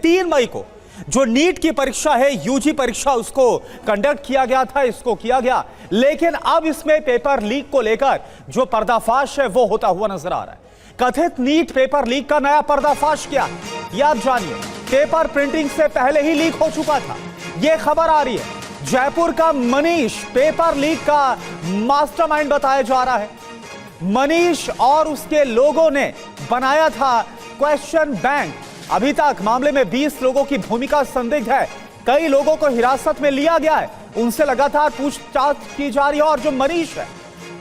3 मई को जो नीट की परीक्षा है, यूजी परीक्षा, उसको कंडक्ट किया गया था, इसको किया गया। लेकिन अब इसमें पेपर लीक को लेकर जो पर्दाफाश है वो होता हुआ नजर आ रहा है। कथित नीट पेपर लीक का नया पर्दाफाश क्या है, ये आप जानिए। पेपर प्रिंटिंग से पहले ही लीक हो चुका था, यह खबर आ रही है। जयपुर का मनीष पेपर लीक का मास्टरमाइंड बताया जा रहा है। मनीष और उसके लोगों ने बनाया था क्वेश्चन बैंक। अभी तक मामले में 20 लोगों की भूमिका संदिग्ध है। कई लोगों को हिरासत में लिया गया है, उनसे लगातार पूछताछ की जा रही है। और जो मनीष है,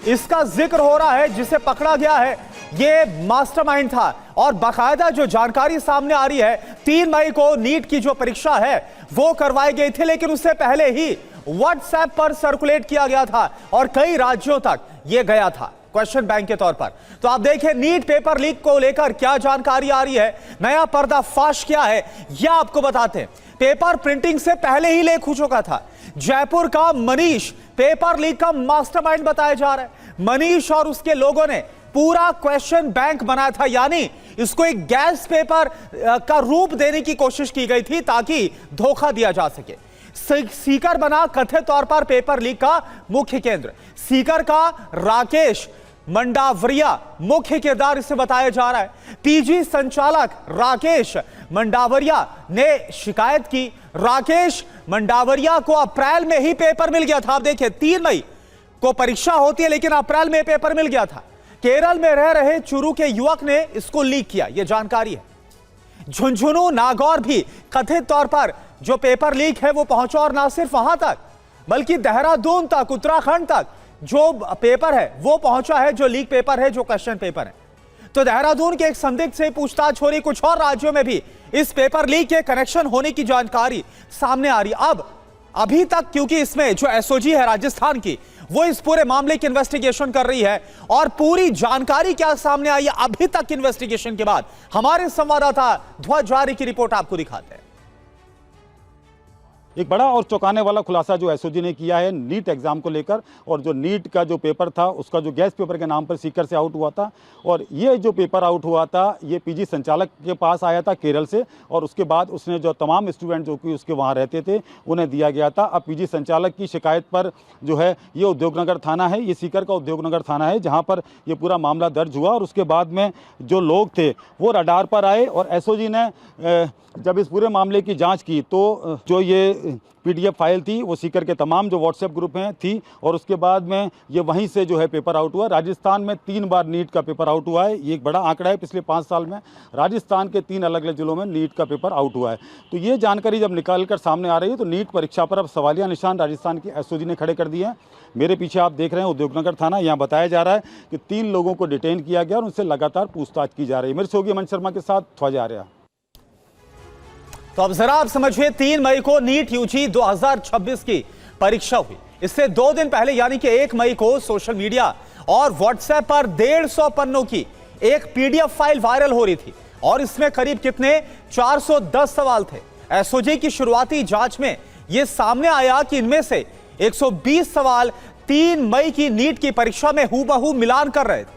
इसका जिक्र हो रहा है, जिसे पकड़ा गया है, ये मास्टरमाइंड था। और बाकायदा जो जानकारी सामने आ रही है, 3 मई को नीट की जो परीक्षा है वो करवाई गई थी, लेकिन उससे पहले ही व्हाट्सएप पर सर्कुलेट किया गया था और कई राज्यों तक यह गया था क्वेश्चन बैंक के तौर पर। तो आप देखिए नीट पेपर लीक को लेकर क्या जानकारी आ रही है, नया पर्दाफाश क्या है, यह आपको बताते हैं। पेपर प्रिंटिंग से पहले ही लीक हो चुका था। जयपुर का मनीष पेपर लीक का मास्टरमाइंड बताया जा रहा है। मनीष और उसके लोगों ने पूरा क्वेश्चन बैंक बनाया था, यानी इसको एक गैस पेपर का रूप देने की कोशिश की गई थी ताकि धोखा दिया जा सके। सीकर बना कथित तौर पर पेपर लीक का मुख्य केंद्र। सीकर का राकेश मंडावरिया मुख्य किरदार इसे बताया जा रहा है। पीजी संचालक राकेश मंडावरिया ने शिकायत की। राकेश मंडावरिया को अप्रैल में ही पेपर मिल गया था। आप देखिए 3 मई को परीक्षा होती है, लेकिन अप्रैल में पेपर मिल गया था। केरल में रह रहे चुरू के युवक ने इसको लीक किया, यह जानकारी है। झुंझुनू नागौर भी कथित तौर पर जो पेपर लीक है वो पहुंचा, और ना सिर्फ वहां तक बल्कि देहरादून तक, उत्तराखंड तक जो पेपर है वो पहुंचा है, जो लीक पेपर है, जो क्वेश्चन पेपर है। तो देहरादून के एक संदिग्ध से पूछताछ हो रही। कुछ और राज्यों में भी इस पेपर लीक के कनेक्शन होने की जानकारी सामने आ रही। अब अभी तक क्योंकि इसमें जो एसओजी है राजस्थान की, वो इस पूरे मामले की इन्वेस्टिगेशन कर रही है, और पूरी जानकारी क्या सामने आई है अभी तक इन्वेस्टिगेशन के बाद, हमारे संवाददाता ध्वज जारी की रिपोर्ट आपको दिखाते हैं। एक बड़ा और चौंकाने वाला खुलासा जो एसओजी ने किया है नीट एग्जाम को लेकर, और जो नीट का जो पेपर था उसका जो गैस पेपर के नाम पर सीकर से आउट हुआ था, और ये जो पेपर आउट हुआ था ये पीजी संचालक के पास आया था केरल से, और उसके बाद उसने जो तमाम स्टूडेंट जो कि उसके वहाँ रहते थे उन्हें दिया गया था। अब पीजी संचालक की शिकायत पर जो है ये उद्योगनगर थाना है, ये सीकर का उद्योगनगर थाना है जहाँ पर ये पूरा मामला दर्ज हुआ। और उसके बाद में जो लोग थे वो रडार पर आए, और एसओजी ने जब इस पूरे मामले की जांच की तो जो ये पीडीएफ फाइल थी वो सीकर के तमाम जो व्हाट्सएप ग्रुप हैं थी, और उसके बाद में ये वहीं से जो है पेपर आउट हुआ। राजस्थान में 3 बार नीट का पेपर आउट हुआ है, ये एक बड़ा आंकड़ा है। पिछले 5 साल में राजस्थान के 3 अलग अलग जिलों में नीट का पेपर आउट हुआ है। तो ये जानकारी जब निकाल कर सामने आ रही है तो नीट परीक्षा पर अब सवालिया निशान राजस्थान की एसओजी ने खड़े कर दिए हैं। मेरे पीछे आप देख रहे हैं उद्योगनगर थाना, यहाँ बताया जा रहा है कि 3 लोगों को डिटेन किया गया और उनसे लगातार पूछताछ की जा रही है। मेरे सहयोगी अमन शर्मा के साथ ध्वज आर्या। तो अब जरा आप समझिए 3 मई को नीट यूजी 2026 की परीक्षा हुई। इससे 2 दिन पहले यानी कि 1 मई को सोशल मीडिया और व्हाट्सएप पर 150 पन्नों की एक पीडीएफ फाइल वायरल हो रही थी, और इसमें करीब कितने 410 सवाल थे। एसओजी की शुरुआती जांच में यह सामने आया कि इनमें से 120 सवाल 3 मई की नीट की परीक्षा में हूबहू मिलान कर रहे थे,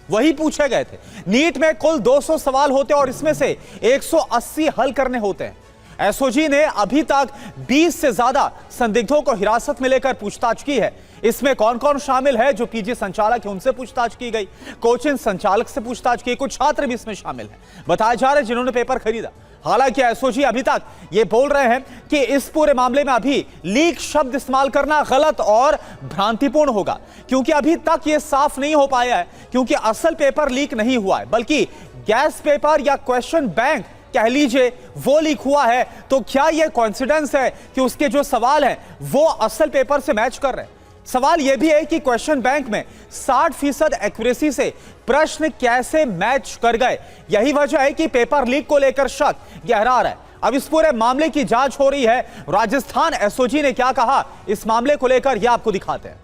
वही पूछे गए थे। नीट में कुल 200 सवाल होते और इसमें से 180 हल करने होते हैं। एसओजी ने अभी तक 20 से ज्यादा संदिग्धों को हिरासत में लेकर पूछताछ की है। इसमें कौन कौन शामिल है? जो पीजी संचालक है उनसे पूछताछ की गई, कोचिंग संचालक से पूछताछ की, कुछ छात्र भी इसमें शामिल हैं, बताया जा रहा है जिन्होंने पेपर खरीदा। हालांकि एसओजी अभी तक ये बोल रहे हैं कि इस पूरे मामले में अभी लीक शब्द इस्तेमाल करना गलत और भ्रांतिपूर्ण होगा, क्योंकि अभी तक ये साफ नहीं हो पाया है, क्योंकि असल पेपर लीक नहीं हुआ है, बल्कि गैस पेपर या क्वेश्चन बैंक कह लीजिए वो लीक हुआ है। तो क्या यह कोइंसिडेंस है कि उसके जो सवाल हैं वो असल पेपर से मैच कर रहे हैं? सवाल यह भी है कि क्वेश्चन बैंक में 60% एक्यूरेसी से प्रश्न कैसे मैच कर गए। यही वजह है कि पेपर लीक को लेकर शक गहरा रहा है। अब इस पूरे मामले की जांच हो रही है। राजस्थान एसओजी ने क्या कहा इस मामले को लेकर, यह आपको दिखाते हैं।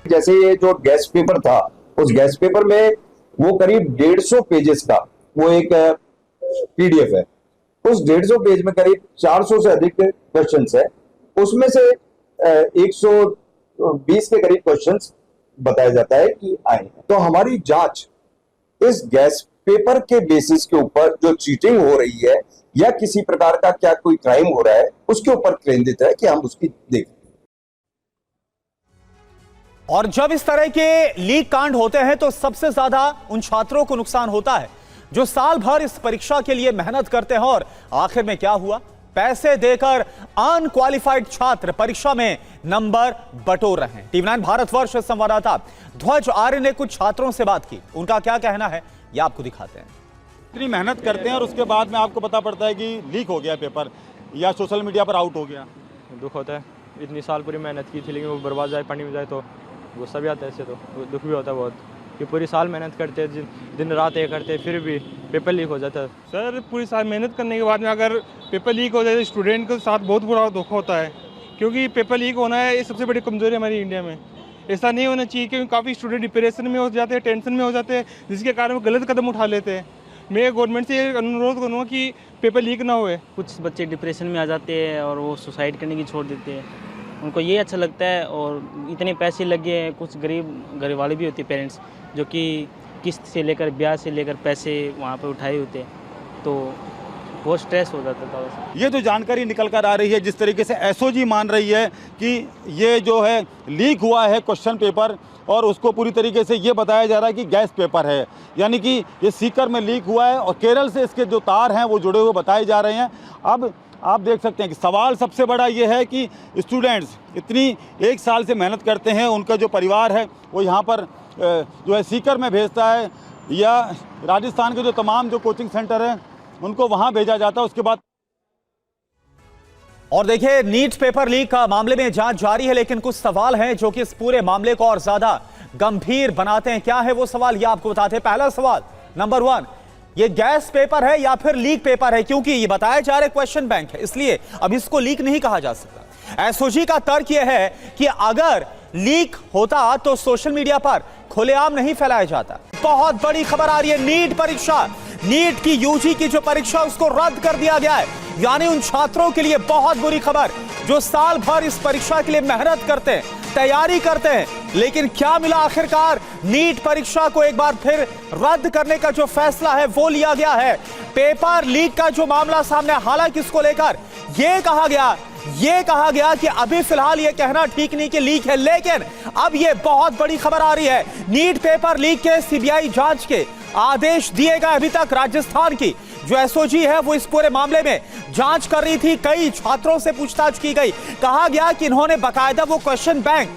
जैसे ये जो गैस पेपर था, उस गैस पेपर में वो करीब 150 पेजेस का वो एक पीडीएफ है। उस 150 पेज में करीब 400 से अधिक क्वेश्चंस है। उसमें से 120 के करीब क्वेश्चंस बताया जाता है कि आए हैं। तो हमारी जांच इस गैस पेपर के बेसिस के ऊपर जो चीटिंग हो रही है या किसी प्रकार का क्या कोई क्राइम हो रहा है उसके ऊपर केंद्रित है कि हम उसकी देखें। और जब इस तरह के लीक कांड होते हैं तो सबसे ज्यादा उन छात्रों को नुकसान होता है जो साल भर इस परीक्षा के लिए मेहनत करते हैं और आखिर में क्या हुआ, पैसे देकर अनक्वालिफाइड छात्र परीक्षा में नंबर बटोर रहे हैं। टीवी 9 भारतवर्ष संवाददाता ध्वज आर्य ने कुछ छात्रों से बात की, उनका क्या कहना है यह आपको दिखाते हैं। इतनी मेहनत करते हैं और उसके बाद में आपको पता पड़ता है कि लीक हो गया पेपर या सोशल मीडिया पर आउट हो गया। दुख होता है, इतनी साल पूरी मेहनत की थी लेकिन वो बर्बाद जाए, पानी में जाए तो गुस्सा भी आता है। ऐसे तो दुख भी होता है बहुत कि पूरी साल मेहनत करते हैं, दिन रात ये करते हैं, फिर भी पेपर लीक हो जाता है। सर पूरी साल मेहनत करने के बाद में अगर पेपर लीक हो जाए तो स्टूडेंट के साथ बहुत बुरा दुख होता है, क्योंकि पेपर लीक होना है ये सबसे बड़ी कमजोरी हमारी इंडिया में। ऐसा नहीं होना चाहिए क्योंकि काफ़ी स्टूडेंट डिप्रेशन में हो जाते हैं, टेंशन में हो जाते हैं, जिसके कारण वो गलत कदम उठा लेते हैं। मैं गवर्नमेंट से ये अनुरोध करूँगा कि पेपर लीक ना होए। कुछ बच्चे डिप्रेशन में आ जाते हैं और वो सुसाइड करने की छोड़ देते हैं, उनको ये अच्छा लगता है। और इतने पैसे लगे हैं, कुछ गरीब घर वाले भी होते हैं पेरेंट्स जो कि किस्त से लेकर ब्याह से लेकर पैसे वहाँ पे उठाए होते हैं, तो बहुत स्ट्रेस हो जाता था। ये जो जानकारी निकल कर आ रही है, जिस तरीके से एसओजी मान रही है कि ये जो है लीक हुआ है क्वेश्चन पेपर और उसको पूरी तरीके से ये बताया जा रहा है कि गैस पेपर है, यानी कि ये सीकर में लीक हुआ है और केरल से इसके जो तार हैं वो जुड़े हुए बताए जा रहे हैं। अब आप देख सकते हैं कि सवाल सबसे बड़ा ये है कि स्टूडेंट्स इतनी एक साल से मेहनत करते हैं, उनका जो परिवार है वो यहाँ पर जो है सीकर में भेजता है या राजस्थान के जो तमाम जो कोचिंग सेंटर हैं उनको वहाँ भेजा जाता है। उसके बाद और देखिए नीट पेपर लीक का मामले में जांच जारी है, लेकिन कुछ सवाल हैं जो कि इस पूरे मामले को और ज्यादा गंभीर बनाते हैं। क्या है वो सवाल, ये आपको बताते हैं। पहला सवाल नंबर 1, ये गैस पेपर है या फिर लीक पेपर है? क्योंकि ये बताया जा रहा है क्वेश्चन बैंक है, इसलिए अब इसको लीक नहीं कहा जा सकता। एसओजी का तर्क यह है कि अगर लीक होता तो सोशल मीडिया पर खुलेआम नहीं फैलाया जाता। बहुत बड़ी खबर आ रही है, नीट परीक्षा, नीट की यूजी की जो परीक्षा उसको रद्द कर दिया गया है। यानी उन छात्रों के लिए बहुत बुरी खबर जो साल भर इस परीक्षा के लिए मेहनत करते हैं, तैयारी करते हैं, लेकिन क्या मिला आखिरकार? नीट परीक्षा को एक बार फिर रद्द करने का जो फैसला है वो लिया गया है। पेपर लीक का जो मामला सामने, हालांकि इसको लेकर यह कहा गया कि अभी फिलहाल यह कहना ठीक नहीं कि लीक है, लेकिन अब यह बहुत बड़ी खबर आ रही है। नीट पेपर लीक के सीबीआई जांच के आदेश दिए गए। अभी तक राजस्थान की जो एसओजी है वो इस पूरे मामले में जांच कर रही थी, कई छात्रों से पूछताछ की गई, कहा गया कि इन्होंने बाकायदा वो क्वेश्चन बैंक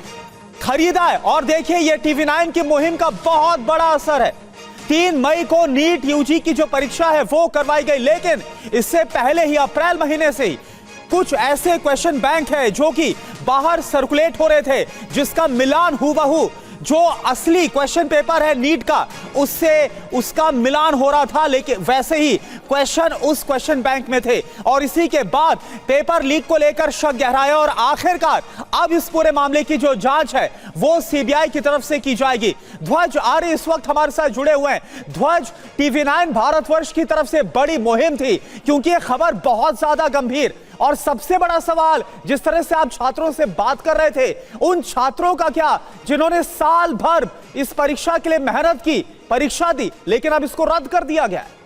खरीदा है। और देखिए ये टीवी 9 की मुहिम का बहुत बड़ा असर है। 3 मई को नीट यूजी की जो परीक्षा है वो करवाई गई, लेकिन इससे पहले ही अप्रैल महीने से ही कुछ ऐसे क्वेश्चन बैंक है जो कि बाहर सर्कुलेट हो रहे थे, जिसका मिलान हूबहू जो असली क्वेश्चन पेपर है नीट का उससे उसका मिलान हो रहा था, लेकिन वैसे ही क्वेश्चन उस क्वेश्चन बैंक में थे। और इसी के बाद पेपर लीक को लेकर शक गहराया और आखिरकार अब इस पूरे मामले की जो जांच है वो सीबीआई की तरफ से की जाएगी। ध्वज आर्य इस वक्त हमारे साथ जुड़े हुए हैं। ध्वज, टीवी 9 भारतवर्ष की तरफ से बड़ी मुहिम थी क्योंकि यह खबर बहुत ज्यादा गंभीर, और सबसे बड़ा सवाल जिस तरह से आप छात्रों से बात कर रहे थे, उन छात्रों का क्या जिन्होंने साल भर इस परीक्षा के लिए मेहनत की, परीक्षा दी, लेकिन अब इसको रद्द कर दिया गया है।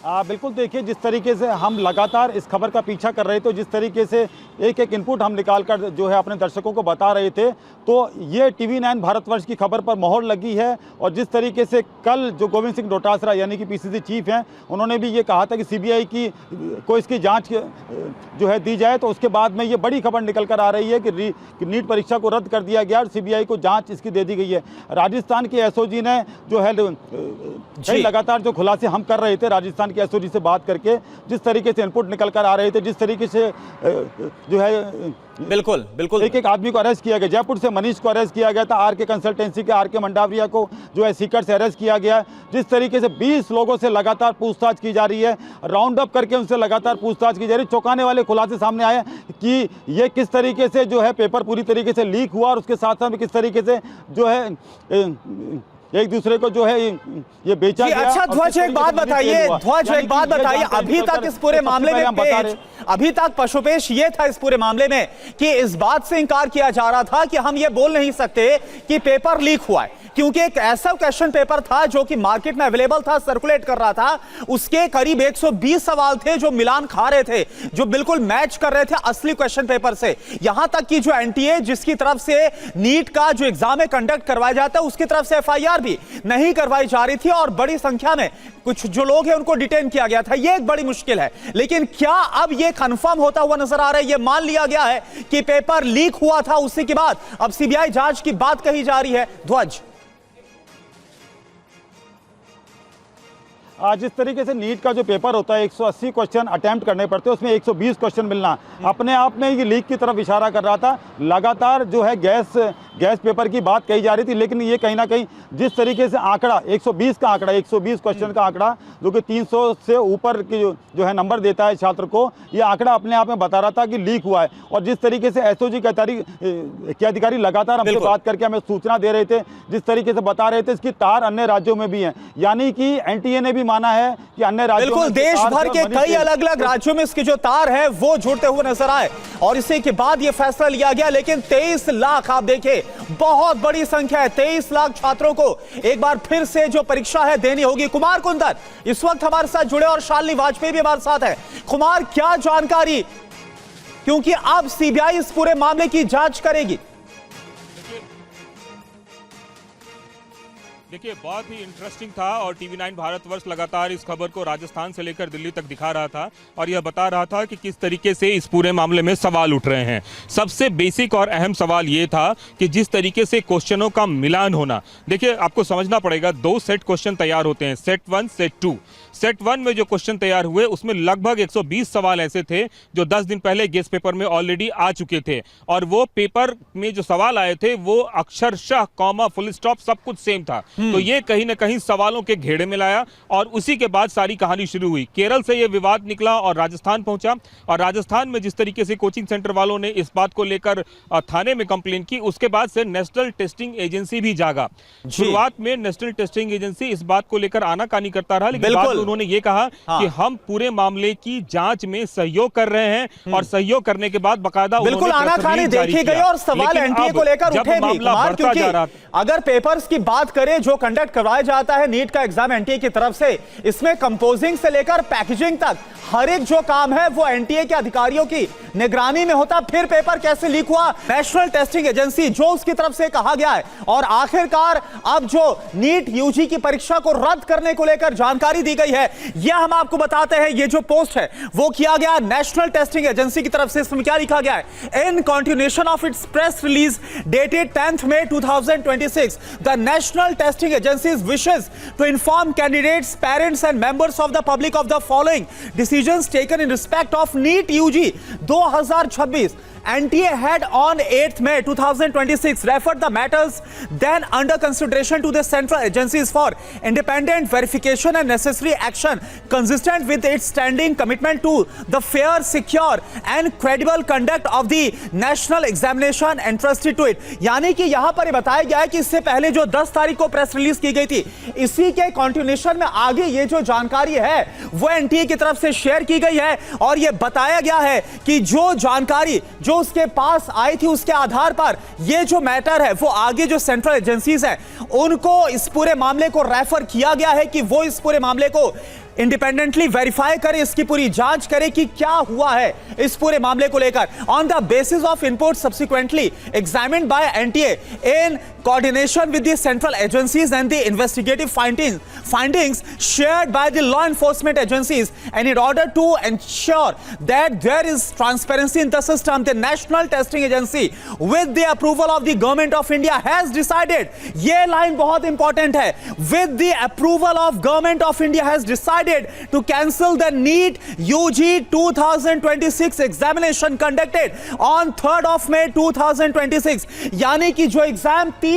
बिल्कुल देखिए, जिस तरीके से हम लगातार इस खबर का पीछा कर रहे थे, जिस तरीके से एक एक इनपुट हम निकाल कर जो है अपने दर्शकों को बता रहे थे, तो ये टीवी 9 भारतवर्ष की खबर पर मोहर लगी है। और जिस तरीके से कल जो गोविंद सिंह डोटासरा यानी कि पीसीसी चीफ हैं, उन्होंने भी ये कहा था कि सीबीआई को इसकी जांच जो है दी जाए, तो उसके बाद में ये बड़ी खबर निकल कर आ रही है कि नीट परीक्षा को रद्द कर दिया गया और सीबीआई को जाँच इसकी दे दी गई है। राजस्थान के एसओजी ने जो है लगातार जो खुलासे हम कर रहे थे राजस्थान के एसओजी से बात करके, जिस तरीके से इनपुट निकल कर आ रहे थे, जिस तरीके से जो है बिल्कुल एक आदमी को अरेस्ट किया गया। जयपुर से मनीष को अरेस्ट किया गया था, आरके कंसल्टेंसी के आरके मंडाविया को जो है सीकर से अरेस्ट किया गया। जिस तरीके से 20 लोगों से लगातार पूछताछ की जा रही है, राउंड अप करके उनसे लगातार पूछताछ की जा रही है। चौंकाने वाले खुलासे सामने आए कि ये किस तरीके से जो है पेपर पूरी तरीके से लीक हुआ और उसके साथ साथ किस तरीके से जो है एक दूसरे को जो है ये बेचा गया। अच्छा ध्वज एक बात बताइए, अभी तक इस पूरे मामले में अभी तक पशुपेश ये था इस पूरे मामले में कि इस बात से इंकार किया जा रहा था कि हम ये बोल नहीं सकते कि पेपर लीक हुआ है, क्योंकि एक ऐसा क्वेश्चन पेपर था जो कि मार्केट में अवेलेबल था, सर्कुलेट कर रहा था, उसके करीब 120 सवाल थे जो मिलान खा रहे थे, जो बिल्कुल मैच कर रहे थे असली क्वेश्चन पेपर से। यहां तक कि जो एनटीए जिसकी तरफ से नीट का जो एग्जाम है कंडक्ट करवाया जाता है, उसकी तरफ से एफआईआर भी नहीं करवाई जा रही थी और बड़ी संख्या में कुछ जो लोग हैं उनको डिटेन किया गया था। यह एक बड़ी मुश्किल है, लेकिन क्या अब यह कंफर्म होता हुआ नजर आ रहा है, यह मान लिया गया है कि पेपर लीक हुआ था, उसी के बाद अब सीबीआई जांच की बात कही जा रही है? ध्वज, जिस तरीके से नीट का जो पेपर होता है 180 क्वेश्चन अटेम्प्ट करने पड़ते हैं, उसमें 120 क्वेश्चन मिलना अपने आप में ये लीक की तरफ इशारा कर रहा था। लगातार जो है गैस पेपर की बात कही जा रही थी, लेकिन ये कहीं ना कहीं जिस तरीके से आंकड़ा 120 का आंकड़ा 120 क्वेश्चन का आंकड़ा जो कि 300 से ऊपर की जो है नंबर देता है छात्र को, ये आंकड़ा अपने आप में बता रहा था कि लीक हुआ है। और जिस तरीके से एसओजी के अधिकारी लगातार हमसे बात करके हमें सूचना दे रहे थे, जिस तरीके से बता रहे थे इसकी तार अन्य राज्यों में भी है, यानी कि एनटीए ने भी माना है कि अन्य राज्यों बिल्कुल देश भर के कई अलग अलग राज्यों में इसकी जो तार है वो जुड़ते हुए नजर आए और इसी के बाद ये फैसला लिया गया। लेकिन 23 लाख आप देखें, बहुत बड़ी संख्या है, 23 लाख छात्रों को एक बार फिर से जो परीक्षा है देनी होगी। कुमार कुंदन इस वक्त हमारे साथ जुड़े और शालिनी वाजपेयी भी हमारे साथ है। कुमार, क्या जानकारी, क्योंकि अब सीबीआई इस पूरे मामले की जांच करेगी? देखिए, बहुत ही इंटरेस्टिंग था और टीवी9 भारतवर्ष लगातार इस खबर को राजस्थान से लेकर दिल्ली तक दिखा रहा था और यह बता रहा था कि किस तरीके से इस पूरे मामले में सवाल उठ रहे हैं। सबसे बेसिक और अहम सवाल यह था कि जिस तरीके से क्वेश्चनों का मिलान होना, देखिए आपको समझना पड़ेगा, 2 सेट क्वेश्चन तैयार होते हैं, सेट 1 सेट 2। सेट 1 में जो क्वेश्चन तैयार हुए उसमें लगभग 120 सवाल ऐसे थे जो 10 दिन पहले गेस पेपर में ऑलरेडी आ चुके थे और वो पेपर में जो सवाल आए थे वो अक्षरशः कॉमा फुल स्टॉप सब कुछ सेम था। तो ये कहीं ना कहीं सवालों के घेरे में लाया और उसी के बाद सारी कहानी शुरू हुई। केरल से ये विवाद निकला और राजस्थान पहुंचा और राजस्थान में जिस तरीके से कोचिंग सेंटर वालों ने इस बात को लेकर थाने में कंप्लेन की, उसके बाद से नेशनल टेस्टिंग एजेंसी भी जागा। शुरुआत में नेशनल टेस्टिंग एजेंसी इस बात को लेकर आनाकानी करता रहा, लेकिन बाद में उन्होंने ये कहा कि हम पूरे मामले की जांच में सहयोग कर रहे हैं और सहयोग करने के बाद बकायदा बिल्कुल आनाकानी देखी गई और सवाल एनटीए को लेकर उठे भी। कुमार, क्योंकि अगर पेपर्स की बात करें जो कंडक्ट करवाया जाता है नीट का एग्जाम एनटीए की तरफ से, इसमें कंपोजिंग से लेकर पैकेजिंग तक हर एक जो काम है वो एनटीए के अधिकारियों की निगरानी में होता। फिर पेपर कैसे लीक हुआ, नेशनल टेस्टिंग एजेंसी जो उसकी तरफ से कहा गया है और आखिरकार अब जो नीट यूजी की परीक्षा को रद्द करने को लेकर जानकारी दी गई है, यह हम आपको बताते हैं। ये जो पोस्ट है वो किया गया नेशनल टेस्टिंग एजेंसी की तरफ से। इसमें क्या लिखा गया है? In continuation of its press release dated 10th May 2026, the national testing agency wishes to inform candidates, parents and members of the public of the following decisions taken in respect of NEET UG 2026. NTA had on 8th May 2026 referred the matters then under consideration to the central agencies for independent verification and necessary action consistent with its standing commitment to the fair, secure and credible conduct of the national examination entrusted to it। यानी कि यहां पर बताया गया है कि इससे पहले जो 10 तारीख को प्रेस रिलीज की गई थी, इसी के कंटिन्यूएशन में आगे ये जो जानकारी है वो एनटीए की तरफ से शेयर की गई है और ये बताया गया है कि जो जानकारी जो उसके पास आई थी उसके आधार पर ये जो मैटर है वो आगे जो सेंट्रल एजेंसीज हैं उनको इस पूरे मामले को रेफर किया गया है कि वो इस पूरे मामले को इंडिपेंडेंटली वेरीफाई करे, इसकी पूरी जांच करे कि क्या हुआ है इस पूरे मामले को लेकर। On the basis of input subsequently examined bye NTA in coordination with the central agencies and the investigative findings shared by the law enforcement agencies, and in order to ensure that there is transparency in the system, the National Testing Agency with the approval of the Government of India has decided, ये line बहुत important है, with the approval of Government of India has decided to cancel the NEET UG 2026 examination conducted on 3rd of May 2026। यानी कि जो exam 3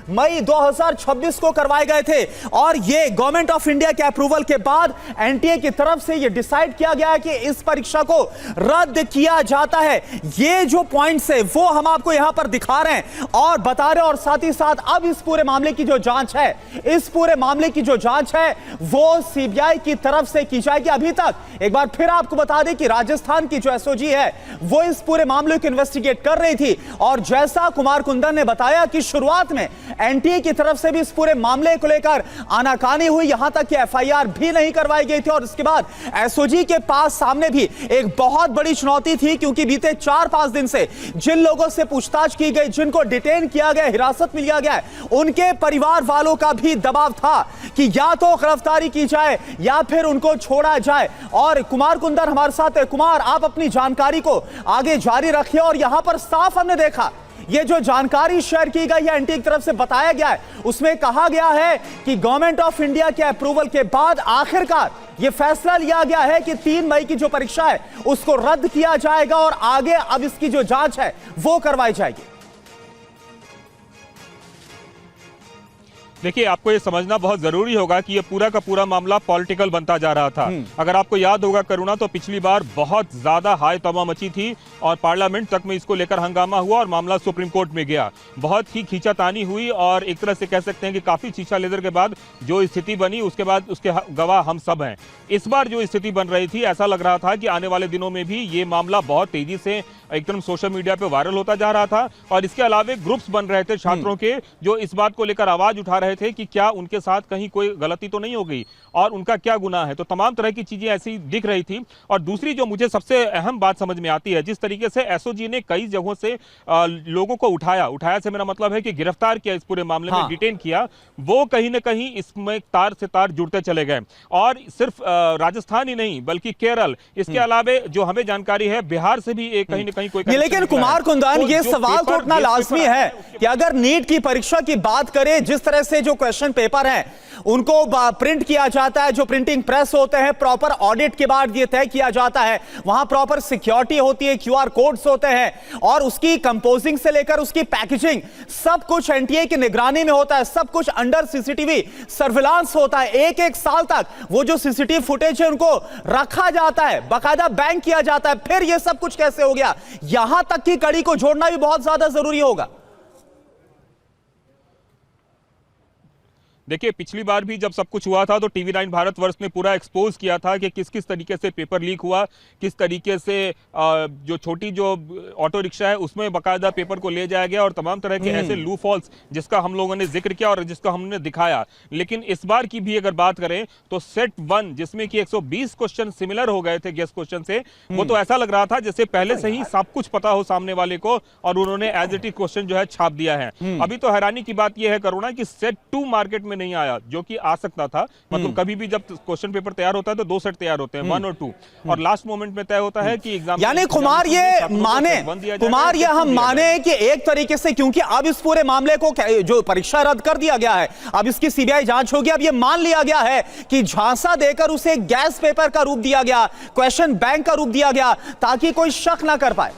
मई 2026 को करवाए गए थे और ये गवर्नमेंट ऑफ इंडिया के अप्रूवल के बाद एनटीए की तरफ से ये डिसाइड किया गया है कि इस परीक्षा को रद्द किया जाता है। ये जो पॉइंट्स है वो हम आपको यहां पर दिखा रहे हैं और बता रहे हैं और साथ ही साथ अब इस पूरे मामले की जो जांच है, इस पूरे मामले की जो जांच है वो सीबीआई की तरफ से की जाएगी। अभी तक एक बार फिर आपको बता दें कि राजस्थान की जो एसओजी है वो इस पूरे मामले को इन्वेस्टिगेट कर रही थी और जैसा कुमार कुंदन ने बताया कि शुरुआत में एनटीए की तरफ से भी इस पूरे मामले को लेकर आनाकानी हुई, यहां तक कि एफआईआर भी नहीं करवाई गई थी। और इसके बाद एसओजी के पास सामने भी एक बहुत बड़ी चुनौती थी, क्योंकि बीते 4-5 दिन से जिन लोगों से पूछताछ की गई, जिनको डिटेन किया गया, हिरासत में लिया गया है, उनके परिवार वालों का भी दबाव था कि या तो गिरफ्तारी की जाए या फिर उनको छोड़ा जाए। और कुमार कुंदर हमारे साथ है। कुमार, आप अपनी जानकारी को आगे जारी रखिए। और यहां पर साफ हमने देखा, ये जो जानकारी शेयर की गई है एनटीए की तरफ से बताया गया है, उसमें कहा गया है कि गवर्नमेंट ऑफ इंडिया के अप्रूवल के बाद आखिरकार ये फैसला लिया गया है कि 3 मई की जो परीक्षा है उसको रद्द किया जाएगा और आगे अब इसकी जो जांच है वो करवाई जाएगी। देखिए, आपको ये समझना बहुत जरूरी होगा कि ये पूरा का पूरा मामला पॉलिटिकल बनता जा रहा था। अगर आपको याद होगा करुणा, तो पिछली बार बहुत ज्यादा हाई तौबा मची थी और पार्लियामेंट तक में इसको लेकर हंगामा हुआ और मामला सुप्रीम कोर्ट में गया। बहुत ही खींचातानी हुई और एक तरह से कह सकते हैं कि काफी छीछा लेदर के बाद जो स्थिति बनी, उसके बाद उसके गवाह हम सब हैं। इस बार जो स्थिति बन रही थी, ऐसा लग रहा था कि आने वाले दिनों में भी ये मामला बहुत तेजी से एकदम सोशल मीडिया पे वायरल होता जा रहा था। और इसके अलावा ग्रुप्स बन रहे थे छात्रों के, जो इस बात को लेकर आवाज उठा रहे थे कि क्या उनके साथ कहीं कोई गलती तो नहीं हो गई और उनका क्या गुनाह है। तो तमाम तरह की चीजें ऐसी दिख रही थी। और दूसरी जो मुझे सबसे अहम बात समझ में आती है, जिस तरीके से एसओजी ने कई जगहों से लोगों को उठाया से मेरा मतलब है कि गिरफ्तार किया, इस पूरे मामले में डिटेन किया, वो कहीं ना कहीं इसमें तार से तार जुड़ते चले गए। और सिर्फ राजस्थान ही नहीं बल्कि केरल, इसके अलावा जो हमें जानकारी है बिहार से भी कहीं ना कहीं कोई। लेकिन कुमार कुंदन, ये सवाल तो उठना लाजमी है कि अगर नीट की परीक्षा की बात करें, जिस तरह से जो क्वेश्चन पेपर हैं उनको प्रिंट किया जाता है, जो प्रिंटिंग प्रेस होते हैं, प्रॉपर ऑडिट के बाद ये तय किया जाता है, वहां प्रॉपर सिक्योरिटी होती है, क्यूआर कोड्स होते हैं और उसकी कंपोजिंग से लेकर उसकी पैकेजिंग सब कुछ एनटीए की निगरानी में होता है, सब कुछ अंडर सीसीटीवी सर्विलांस होता है। एक एक साल तक वो जो सीसीटीवी फुटेज है उनको रखा जाता है, बाकायदा बैंक किया जाता है। फिर ये सब कुछ कैसे हो गया, यहां तक की कड़ी को जोड़ना भी बहुत ज्यादा जरूरी होगा। देखिए, पिछली बार भी जब सब कुछ हुआ था तो TV9 भारतवर्ष ने पूरा एक्सपोज किया था कि किस किस तरीके से पेपर लीक हुआ, किस तरीके से जो छोटी जो ऑटो रिक्शा है उसमें बाकायदा पेपर को ले जाया गया और तमाम तरह के ऐसे लू फॉल्स जिसका हम लोगों ने जिक्र किया और जिसका हमने दिखाया। लेकिन इस बार की भी अगर बात करें तो सेट 1 जिसमें कि 120 क्वेश्चन सिमिलर हो गए थे गेस्ट क्वेश्चन से, वो तो ऐसा लग रहा था जैसे पहले से ही सब कुछ पता हो सामने वाले को और उन्होंने एज इट इज क्वेश्चन जो है छाप दिया है। अभी तो हैरानी की बात यह है करुणा कि सेट 2 मार्केट में नहीं आया, जो कि आ सकता था। मतलब कभी भी जब क्वेश्चन पेपर तैयार होता है तो 2 सेट तैयार होते हैं, 1 और 2, और लास्ट मोमेंट में तय होता है कि एग्जाम। यानी कुमार ये हम माने कि एक तरीके से, क्योंकि अब इस पूरे मामले को जो परीक्षा रद्द कर दिया गया है, अब इसकी सीबीआई जांच होगी, अब ये मान लिया गया है कि झांसा देकर उसे गैस पेपर का रूप दिया गया, क्वेश्चन बैंक का रूप दिया गया, ताकि कोई शक ना कर पाए।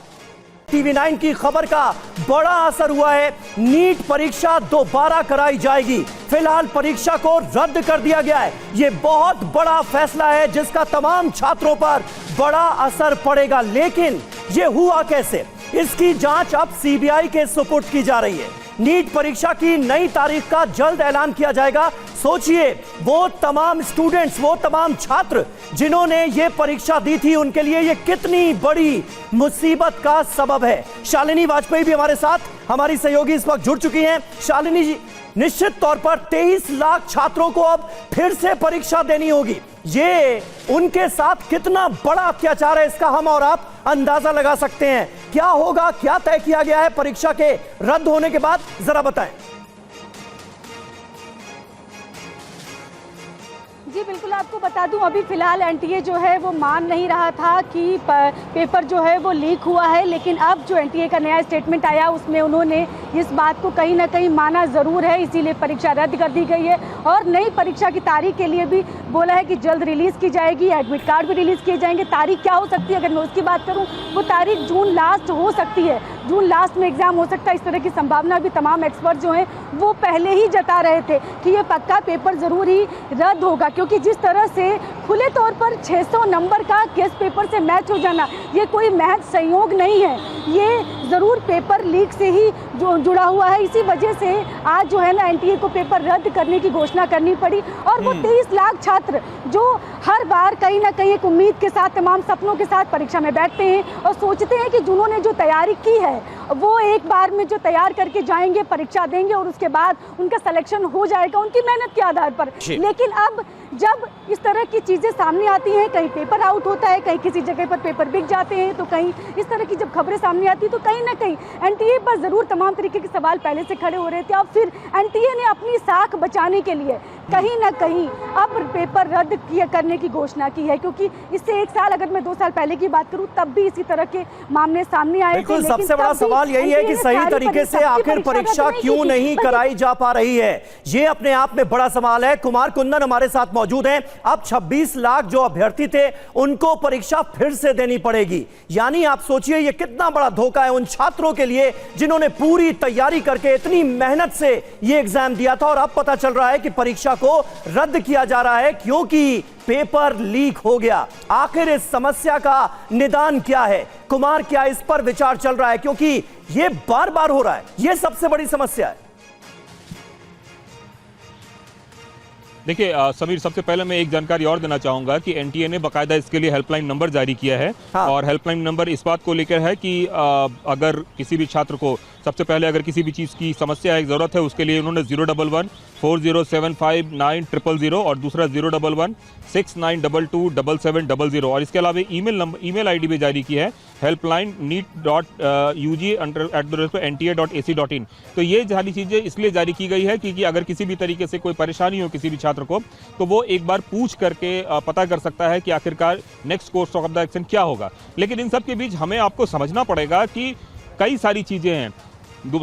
TV9 की खबर का बड़ा असर हुआ है। नीट परीक्षा दोबारा कराई जाएगी। फिलहाल परीक्षा को रद्द कर दिया गया है। यह बहुत बड़ा फैसला है जिसका तमाम छात्रों पर बड़ा असर पड़ेगा। लेकिन यह हुआ कैसे, इसकी जांच अब सीबीआई के सुपुर्द की जा रही है। नीट परीक्षा की नई तारीख का जल्द ऐलान किया जाएगा। सोचिए, वो तमाम स्टूडेंट्स, वो तमाम छात्र जिन्होंने ये परीक्षा दी थी, उनके लिए ये कितनी बड़ी मुसीबत का सबब है। शालिनी वाजपेयी भी हमारे साथ, हमारी सहयोगी इस वक्त जुड़ चुकी हैं। शालिनी जी, निश्चित तौर पर 23 लाख छात्रों को अब फिर से परीक्षा देनी होगी। ये उनके साथ कितना बड़ा अत्याचार है, इसका हम और आप अंदाजा लगा सकते हैं। क्या होगा, क्या तय किया गया है परीक्षा के रद्द होने के बाद, जरा बताएं। जी बिल्कुल, आपको बता दूं, अभी फिलहाल एनटीए जो है वो मान नहीं रहा था कि पेपर जो है वो लीक हुआ है, लेकिन अब जो एनटीए का नया स्टेटमेंट आया उसमें उन्होंने इस बात को कहीं ना कहीं माना ज़रूर है, इसीलिए परीक्षा रद्द कर दी गई है। और नई परीक्षा की तारीख के लिए भी बोला है कि जल्द रिलीज़ की जाएगी, एडमिट कार्ड भी रिलीज़ किए जाएंगे। तारीख क्या हो सकती है, अगर मैं उसकी बात करूँ, वो तारीख जून लास्ट हो सकती है, जून लास्ट में एग्ज़ाम हो सकता है। इस तरह की संभावना भी तमाम एक्सपर्ट जो हैं वो पहले ही जता रहे थे कि ये पक्का पेपर ज़रूर ही रद्द होगा, क्योंकि जिस तरह से खुले तौर पर 600 नंबर का गेस्ट पेपर से मैच हो जाना ये कोई महज संयोग नहीं है, ये ज़रूर पेपर लीक से ही जुड़ा हुआ है। इसी वजह से आज जो है ना एनटीए को पेपर रद्द करने की घोषणा करनी पड़ी। और वो 23 लाख छात्र जो हर बार कहीं ना कहीं एक उम्मीद के साथ, तमाम सपनों के साथ परीक्षा में बैठते हैं और सोचते हैं कि जिन्होंने जो तैयारी की है वो एक बार में जो तैयार करके जाएंगे, परीक्षा देंगे और उसके बाद उनका सिलेक्शन हो जाएगा उनकी मेहनत के आधार पर। लेकिन अब जब इस तरह की चीज़ें सामने आती हैं, कहीं पेपर आउट होता है, कहीं किसी जगह पर पेपर बिक जाते हैं, तो कहीं इस तरह की जब खबरें सामने आती हैं तो कहीं ना कहीं एनटीए पर ज़रूर तमाम तरीके के सवाल पहले से खड़े हो रहे थे। अब फिर एनटीए ने अपनी साख बचाने के लिए कहीं ना कहीं अब पेपर रद्द करने की घोषणा की है, क्योंकि इससे 1 साल, अगर मैं 2 साल पहले की बात करूं, तब भी इसी तरह के मामले सामने आए थे। बिल्कुल, सबसे बड़ा सवाल यही है कि सही तरीके से आखिर परीक्षा क्यों नहीं कराई जा पा रही है, ये अपने आप में बड़ा सवाल है। कुमार कुंदन हमारे साथ मौजूद हैं। अब 26 लाख जो अभ्यर्थी थे उनको परीक्षा फिर से देनी पड़ेगी, यानी आप सोचिए ये कितना बड़ा धोखा है उन छात्रों के लिए जिन्होंने पूरी तैयारी करके इतनी मेहनत से ये एग्जाम दिया था और अब पता चल रहा है कि परीक्षा को रद्द किया जा रहा है क्योंकि पेपर लीक हो गया। आखिर इस समस्या का निदान क्या है कुमार, क्या इस पर विचार चल रहा है, क्योंकि ये बार बार हो रहा है, ये सबसे बड़ी समस्या है। देखिए समीर, सबसे पहले मैं एक जानकारी और देना चाहूंगा कि एनटीए ने बाकायदा इसके लिए हेल्पलाइन नंबर जारी किया है। हाँ। और हेल्पलाइन नंबर इस बात को लेकर है कि अगर किसी भी छात्र को सबसे पहले अगर किसी भी चीज़ की समस्या है, ज़रूरत है, उसके लिए उन्होंने 011-4075-9000 और दूसरा 011-6922-7700 और इसके अलावा ईमेल आईडी भी जारी की है helpline.neet.ug@nta.ac.in। तो ये सारी चीज़ें इसलिए जारी की गई है क्योंकि अगर किसी भी तरीके से कोई परेशानी हो किसी भी छात्र को तो वो एक बार पूछ करके पता कर सकता है कि आखिरकार next course of the action क्या होगा। लेकिन इन सब के बीच हमें आपको समझना पड़ेगा कि कई सारी चीज़ें हैं।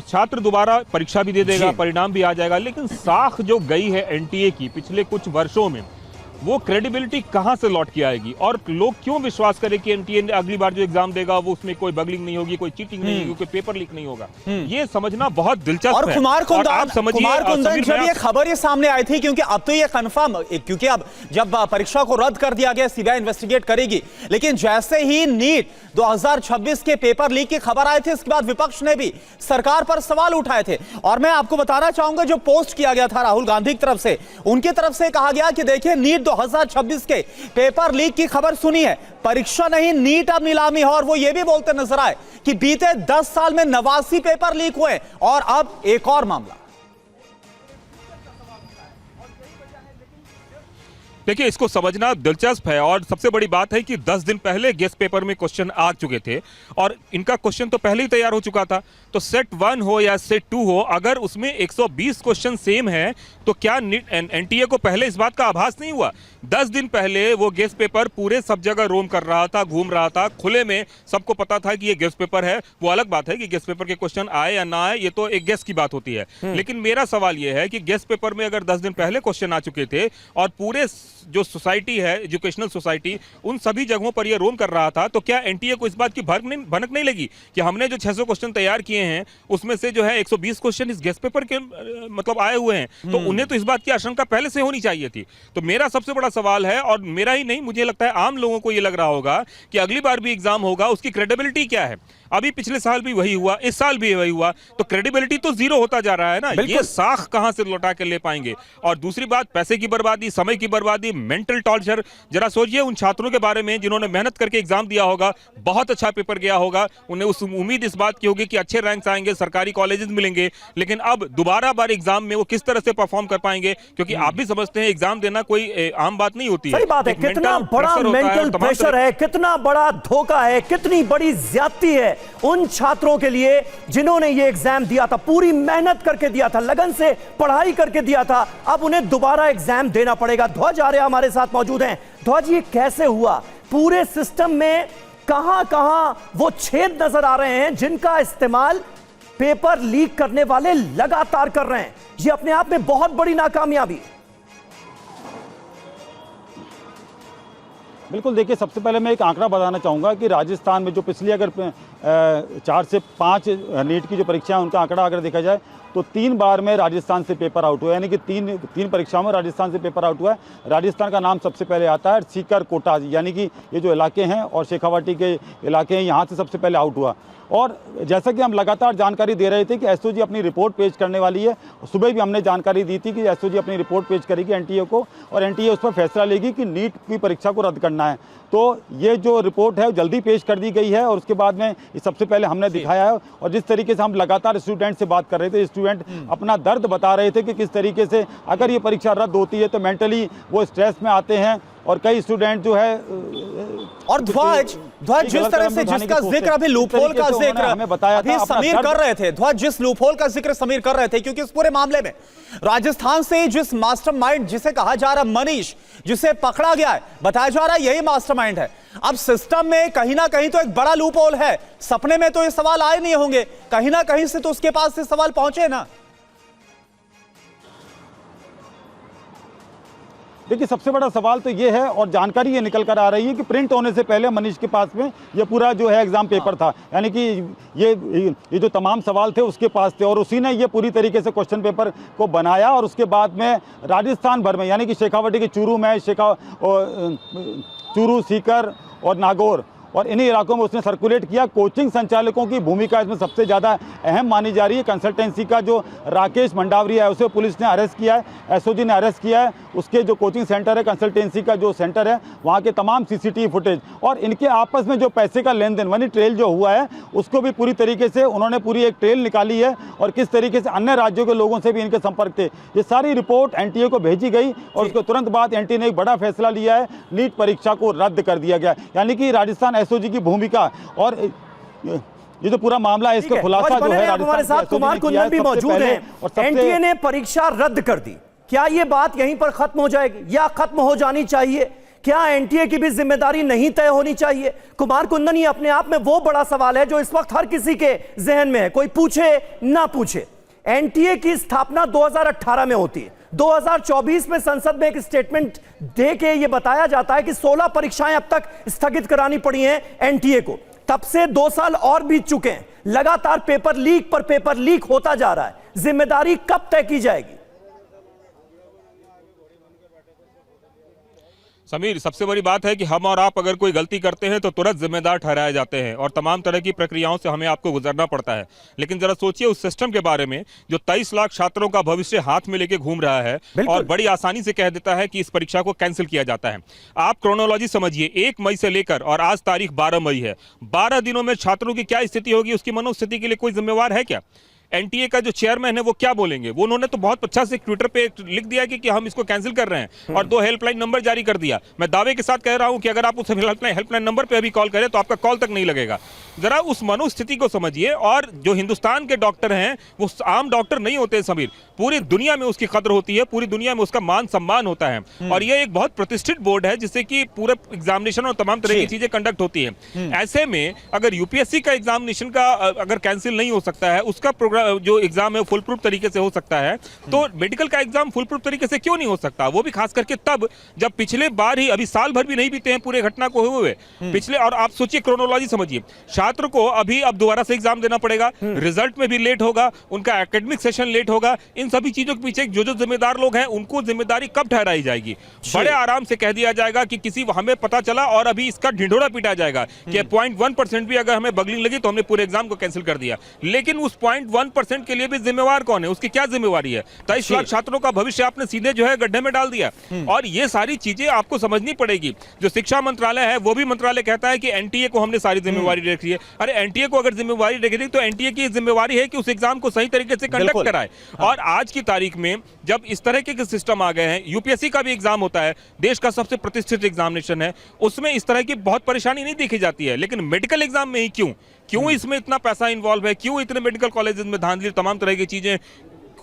छात्र दोबारा परीक्षा भी दे देगा, परिणाम भी आ जाएगा, लेकिन साख जो गई है एनटीए की पिछले कुछ वर्षों में, वो क्रेडिबिलिटी कहां से लौट के आएगी और लोग क्यों विश्वास करें कि एनटीए ने अगली बार जो एग्जाम देगा वो उसमें कोई बगलिंग नहीं होगी, कोई चीटिंग नहीं होगी, कोई पेपर लीक नहीं होगा। ये समझना बहुत दिलचस्प है। और कुमार कुंदन जब ये खबर ये सामने आई थी, क्योंकि अब तो ये कंफर्म, क्योंकि अब जब परीक्षा को रद्द कर दिया गया, सीबीआई इन्वेस्टिगेट करेगी, लेकिन जैसे ही नीट 2026 के पेपर लीक की खबर आई थी, इसके बाद विपक्ष ने भी सरकार पर सवाल उठाए थे। और मैं आपको बताना चाहूंगा, जो पोस्ट किया गया था राहुल गांधी की तरफ से, उनकी तरफ से कहा गया कि देखिए नीट 2026 के पेपर लीक की खबर सुनी है, परीक्षा नहीं नीट अब नीलामी है। और वो ये भी बोलते नजर आए कि बीते 10 साल में 89 पेपर लीक हुए और अब एक और मामला। देखिए, इसको समझना दिलचस्प है और सबसे बड़ी बात है कि 10 दिन पहले गेस्ट पेपर में क्वेश्चन आ चुके थे और इनका क्वेश्चन तो पहले ही तैयार हो चुका था। तो सेट 1 हो या सेट 2 हो, अगर उसमें 120 क्वेश्चन सेम है तो क्या एनटीए को पहले इस बात का आभास नहीं हुआ? 10 दिन पहले वो गेस्ट पेपर पूरे सब जगह रोम कर रहा था, घूम रहा था, खुले में सबको पता था कि ये गेस्ट पेपर है। वो अलग बात है कि गेस्ट पेपर के क्वेश्चन आए या ना आए, ये तो एक गेस्ट की बात होती है। लेकिन मेरा सवाल ये है कि गेस्ट पेपर में अगर 10 दिन पहले क्वेश्चन आ चुके थे और पूरे जो सोसाइटी है, एजुकेशनल सोसाइटी, उन सभी जगहों पर ये रोम कर रहा था, तो क्या एनटीए को इस बात की भनक नहीं लगी कि हमने जो 600 क्वेश्चन तैयार किए हैं उसमें से जो है 120 क्वेश्चन इस गेस्ट पेपर के मतलब आए हुए हैं, तो उन्हें तो इस बात की आशंका पहले से होनी चाहिए थी। तो मेरा सबसे बड़ा सवाल है, और मेरा ही नहीं, मुझे लगता है आम लोगों को ये लग रहा होगा कि अगली बार भी एग्जाम होगा, उसकी क्रेडिबिलिटी क्या है? अभी पिछले साल भी वही हुआ, इस साल भी वही हुआ, तो क्रेडिबिलिटी तो जीरो होता जा रहा है ना। ये साख कहां से लौटा के ले पाएंगे? और दूसरी बात, पैसे की बर्बादी, समय की बर्बादी, मेंटल टॉर्चर। जरा सोचिए उन छात्रों के बारे में जिन्होंने मेहनत करके एग्जाम दिया होगा, बहुत अच्छा पेपर गया होगा, उन्हें उस उम्मीद इस बात की होगी कि अच्छे रैंक्स आएंगे, सरकारी कॉलेजेस मिलेंगे, लेकिन अब दोबारा बार एग्जाम में वो किस तरह से परफॉर्म कर पाएंगे? क्योंकि आप भी समझते हैं एग्जाम देना कोई आम बात नहीं होती है। सही बात है, कितना बड़ा मेंटल प्रेशर है, कितना बड़ा धोखा है, कितनी बड़ी ज्यादती है उन छात्रों के लिए जिन्होंने ये एग्जाम दिया था, पूरी मेहनत करके दिया था, लगन से पढ़ाई करके दिया था, अब उन्हें दोबारा एग्जाम देना पड़ेगा। ध्वज आर्य हमारे साथ मौजूद हैं। ध्वज, ये कैसे हुआ? पूरे सिस्टम में कहां वो छेद नजर आ रहे हैं जिनका इस्तेमाल पेपर लीक करने वाले लगातार कर रहे हैं? ये अपने आप में बहुत बड़ी नाकामयाबी। बिल्कुल, देखिए सबसे पहले मैं एक आंकड़ा बताना चाहूँगा कि राजस्थान में जो पिछली अगर 4 से 5 नीट की जो परीक्षा है उनका आंकड़ा अगर देखा जाए तो 3 बार में राजस्थान से पेपर आउट हुआ है, यानी कि तीन परीक्षाओं में राजस्थान से पेपर आउट हुआ है। राजस्थान का नाम सबसे पहले आता है, सीकर कोटा यानी कि ये जो इलाके हैं और शेखावाटी के इलाके हैं, यहाँ से सबसे पहले आउट हुआ। और जैसा कि हम लगातार जानकारी दे रहे थे कि एसओजी अपनी रिपोर्ट पेश करने वाली है, सुबह भी हमने जानकारी दी थी कि एसओजी अपनी रिपोर्ट पेश करेगी एनटीए को और एनटीए उस पर फैसला लेगी कि नीट की परीक्षा को रद्द करना है। तो ये जो रिपोर्ट है जल्दी पेश कर दी गई है और उसके बाद में सबसे पहले हमने दिखाया है। और जिस तरीके से हम लगातार स्टूडेंट से बात कर रहे थे, स्टूडेंट अपना दर्द बता रहे थे कि किस तरीके से अगर ये परीक्षा रद्द होती है तो मेंटली वो स्ट्रेस में आते हैं और कई स्टूडेंट जो है और ध्वज जिस तरह से जिसका जिक्र अभी लूपहोल का जिक्र हमें बताया अभी समीर कर रहे थे, ध्वज जिस लूपहोल का जिक्र समीर कर रहे थे, क्योंकि इस पूरे मामले में राजस्थान से जिस मास्टरमाइंड जिसे कहा जा रहा मनीष, जिसे पकड़ा गया है, बताया जा रहा है यही मास्टरमाइंड है। अब सिस्टम में कहीं ना कहीं तो एक बड़ा लूपहोल है, सपने में तो ये सवाल आए नहीं होंगे, कहीं ना कहीं से तो उसके पास से सवाल पहुंचे ना। देखिए सबसे बड़ा सवाल तो ये है और जानकारी ये निकल कर आ रही है कि प्रिंट होने से पहले मनीष के पास में ये पूरा जो है एग्जाम पेपर था, यानी कि ये जो तमाम सवाल थे उसके पास थे और उसी ने ये पूरी तरीके से क्वेश्चन पेपर को बनाया और उसके बाद में राजस्थान भर में यानी कि शेखावाटी के चूरू में चूरू, सीकर और नागौर और इन्हीं इलाकों में उसने सर्कुलेट किया। कोचिंग संचालकों की भूमिका इसमें सबसे ज़्यादा अहम मानी जा रही है। कंसल्टेंसी का जो राकेश मंडावरिया है उसे पुलिस ने अरेस्ट किया है, एसओजी ने अरेस्ट किया है। उसके जो कोचिंग सेंटर है, कंसल्टेंसी का जो सेंटर है, वहाँ के तमाम सीसीटीवी फुटेज और इनके आपस में जो पैसे का लेन देन मनी ट्रेल जो हुआ है उसको भी पूरी तरीके से उन्होंने पूरी एक ट्रेल निकाली है और किस तरीके से अन्य राज्यों के लोगों से भी इनके संपर्क थे। ये सारी रिपोर्ट एनटीए को भेजी गई और उसके तुरंत बाद एनटीए ने एक बड़ा फैसला लिया है, नीट परीक्षा को रद्द कर दिया गया। यानी कि राजस्थान एसओजी की भूमिका और ये जो पूरा मामला है इसका खुलासा जो है हमारे साथ कुमार कुंदन भी मौजूद हैं। एनटीए ने परीक्षा रद्द कर दी, क्या ये बात यहीं पर खत्म हो जाएगी या खत्म हो जानी चाहिए? क्या एनटीए की भी जिम्मेदारी नहीं तय होनी चाहिए? कुमार कुंदन, ये अपने आप में वो बड़ा सवाल है जो इस वक्त हर किसी के जहन में है, कोई पूछे ना पूछे। एनटीए की स्थापना 2018 में होती है, 2024 में संसद में एक स्टेटमेंट दे के यह बताया जाता है कि 16 परीक्षाएं अब तक स्थगित करानी पड़ी हैं एनटीए को। तब से 2 साल और बीत चुके हैं, लगातार पेपर लीक पर पेपर लीक होता जा रहा है। जिम्मेदारी कब तय की जाएगी? समीर, सबसे बड़ी बात है कि हम और आप अगर कोई गलती करते हैं तो तुरंत जिम्मेदार ठहराए जाते हैं और तमाम तरह की प्रक्रियाओं से हमें आपको गुजरना पड़ता है। लेकिन जरा सोचिए उस सिस्टम के बारे में जो 23 लाख छात्रों का भविष्य हाथ में लेके घूम रहा है और बड़ी आसानी से कह देता है कि इस परीक्षा को कैंसिल किया जाता है। आप क्रोनोलॉजी समझिए, 1 मई से लेकर और आज तारीख 12 मई है, 12 दिनों में छात्रों की क्या स्थिति होगी, उसकी मनोस्थिति के लिए कोई जिम्मेवार है क्या? एनटीए का जो चेयरमैन है वो क्या बोलेंगे? वो उन्होंने तो बहुत अच्छा से ट्विटर पे लिख दिया कि हम इसको कैंसिल कर रहे हैं और 2 हेल्पलाइन नंबर जारी कर दिया। मैं दावे के साथ कह रहा हूं कि अगर आप उस हेल्पलाइन नंबर पे अभी कॉल करें तो आपका कॉल तक नहीं लगेगा। जरा उस मनोस्थिति को समझिए। और जो हिंदुस्तान के डॉक्टर हैं वो आम डॉक्टर नहीं होते समीर, पूरी दुनिया में उसकी कदर होती है, पूरी दुनिया में उसका मान सम्मान होता है और ये एक बहुत प्रतिष्ठित बोर्ड है जिससे कि पूरे एग्जामिनेशन और तमाम तरह की चीजें कंडक्ट होती है। ऐसे में अगर यूपीएससी का एग्जामिनेशन का अगर कैंसिल नहीं हो सकता है, उसका प्रोग्राम जो एग्जाम है फुल प्रूफ तरीके से हो सकता है, तो मेडिकल का एग्जाम फुल प्रूफ तरीके से क्यों नहीं हो सकता? वो भी खास करके तब जब पिछले बार ही, अभी साल भर भी नहीं बीते हैं पूरे घटना को हुए पिछले। और आप सोचिए, क्रोनोलॉजी समझिए, छात्र को अभी अब दोबारा से एग्जाम देना पड़ेगा, रिजल्ट में भी लेट होगा, उनका एकेडमिक सेशन लेट होगा। इन सभी चीजों के पीछे जो जिम्मेदार लोग हैं उनको जिम्मेदारी कब ठहराई जाएगी? बड़े आराम से कह दिया जाएगा कि किसी हमें पता चला और अभी इसका ढिंढोरा पीटा जाएगा कि 0.1% भी अगर हमें बगलिंग लगी तो हमने पूरे एग्जाम को कैंसिल कर दिया। लेकिन उस 0.1% के लिए भी जिम्मेवार कौन है? उसकी क्या जिम्मेवारी है? 23 लाख छात्रों का भविष्य आपने सीधे जो है गड्ढे में डाल दिया। और ये सारी चीजें आपको समझनी पड़ेगी। जो शिक्षा मंत्रालय है वो भी मंत्रालय कहता है कि एनटीए को हमने सारी जिम्मेवारी रखी है। अरे एनटीए को अगर जिम्मेवारी रखी तो एनटीए की जिम्मेवारी है कि उस एग्जाम को सही तरीके से कंडक्ट कराए। और आज की तारीख में जब इस तरह के सिस्टम आ गए हैं, यूपीएससी का भी एग्जाम होता है, देश का सबसे प्रतिष्ठित एग्जामिनेशन है, उसमें इस तरह की बहुत परेशानी नहीं देखी जाती है। लेकिन मेडिकल एग्जाम में ही क्यों इसमें इतना पैसा इन्वॉल्व है? क्यों इतने मेडिकल कॉलेजेस में धांधली, तमाम तरह की चीजें?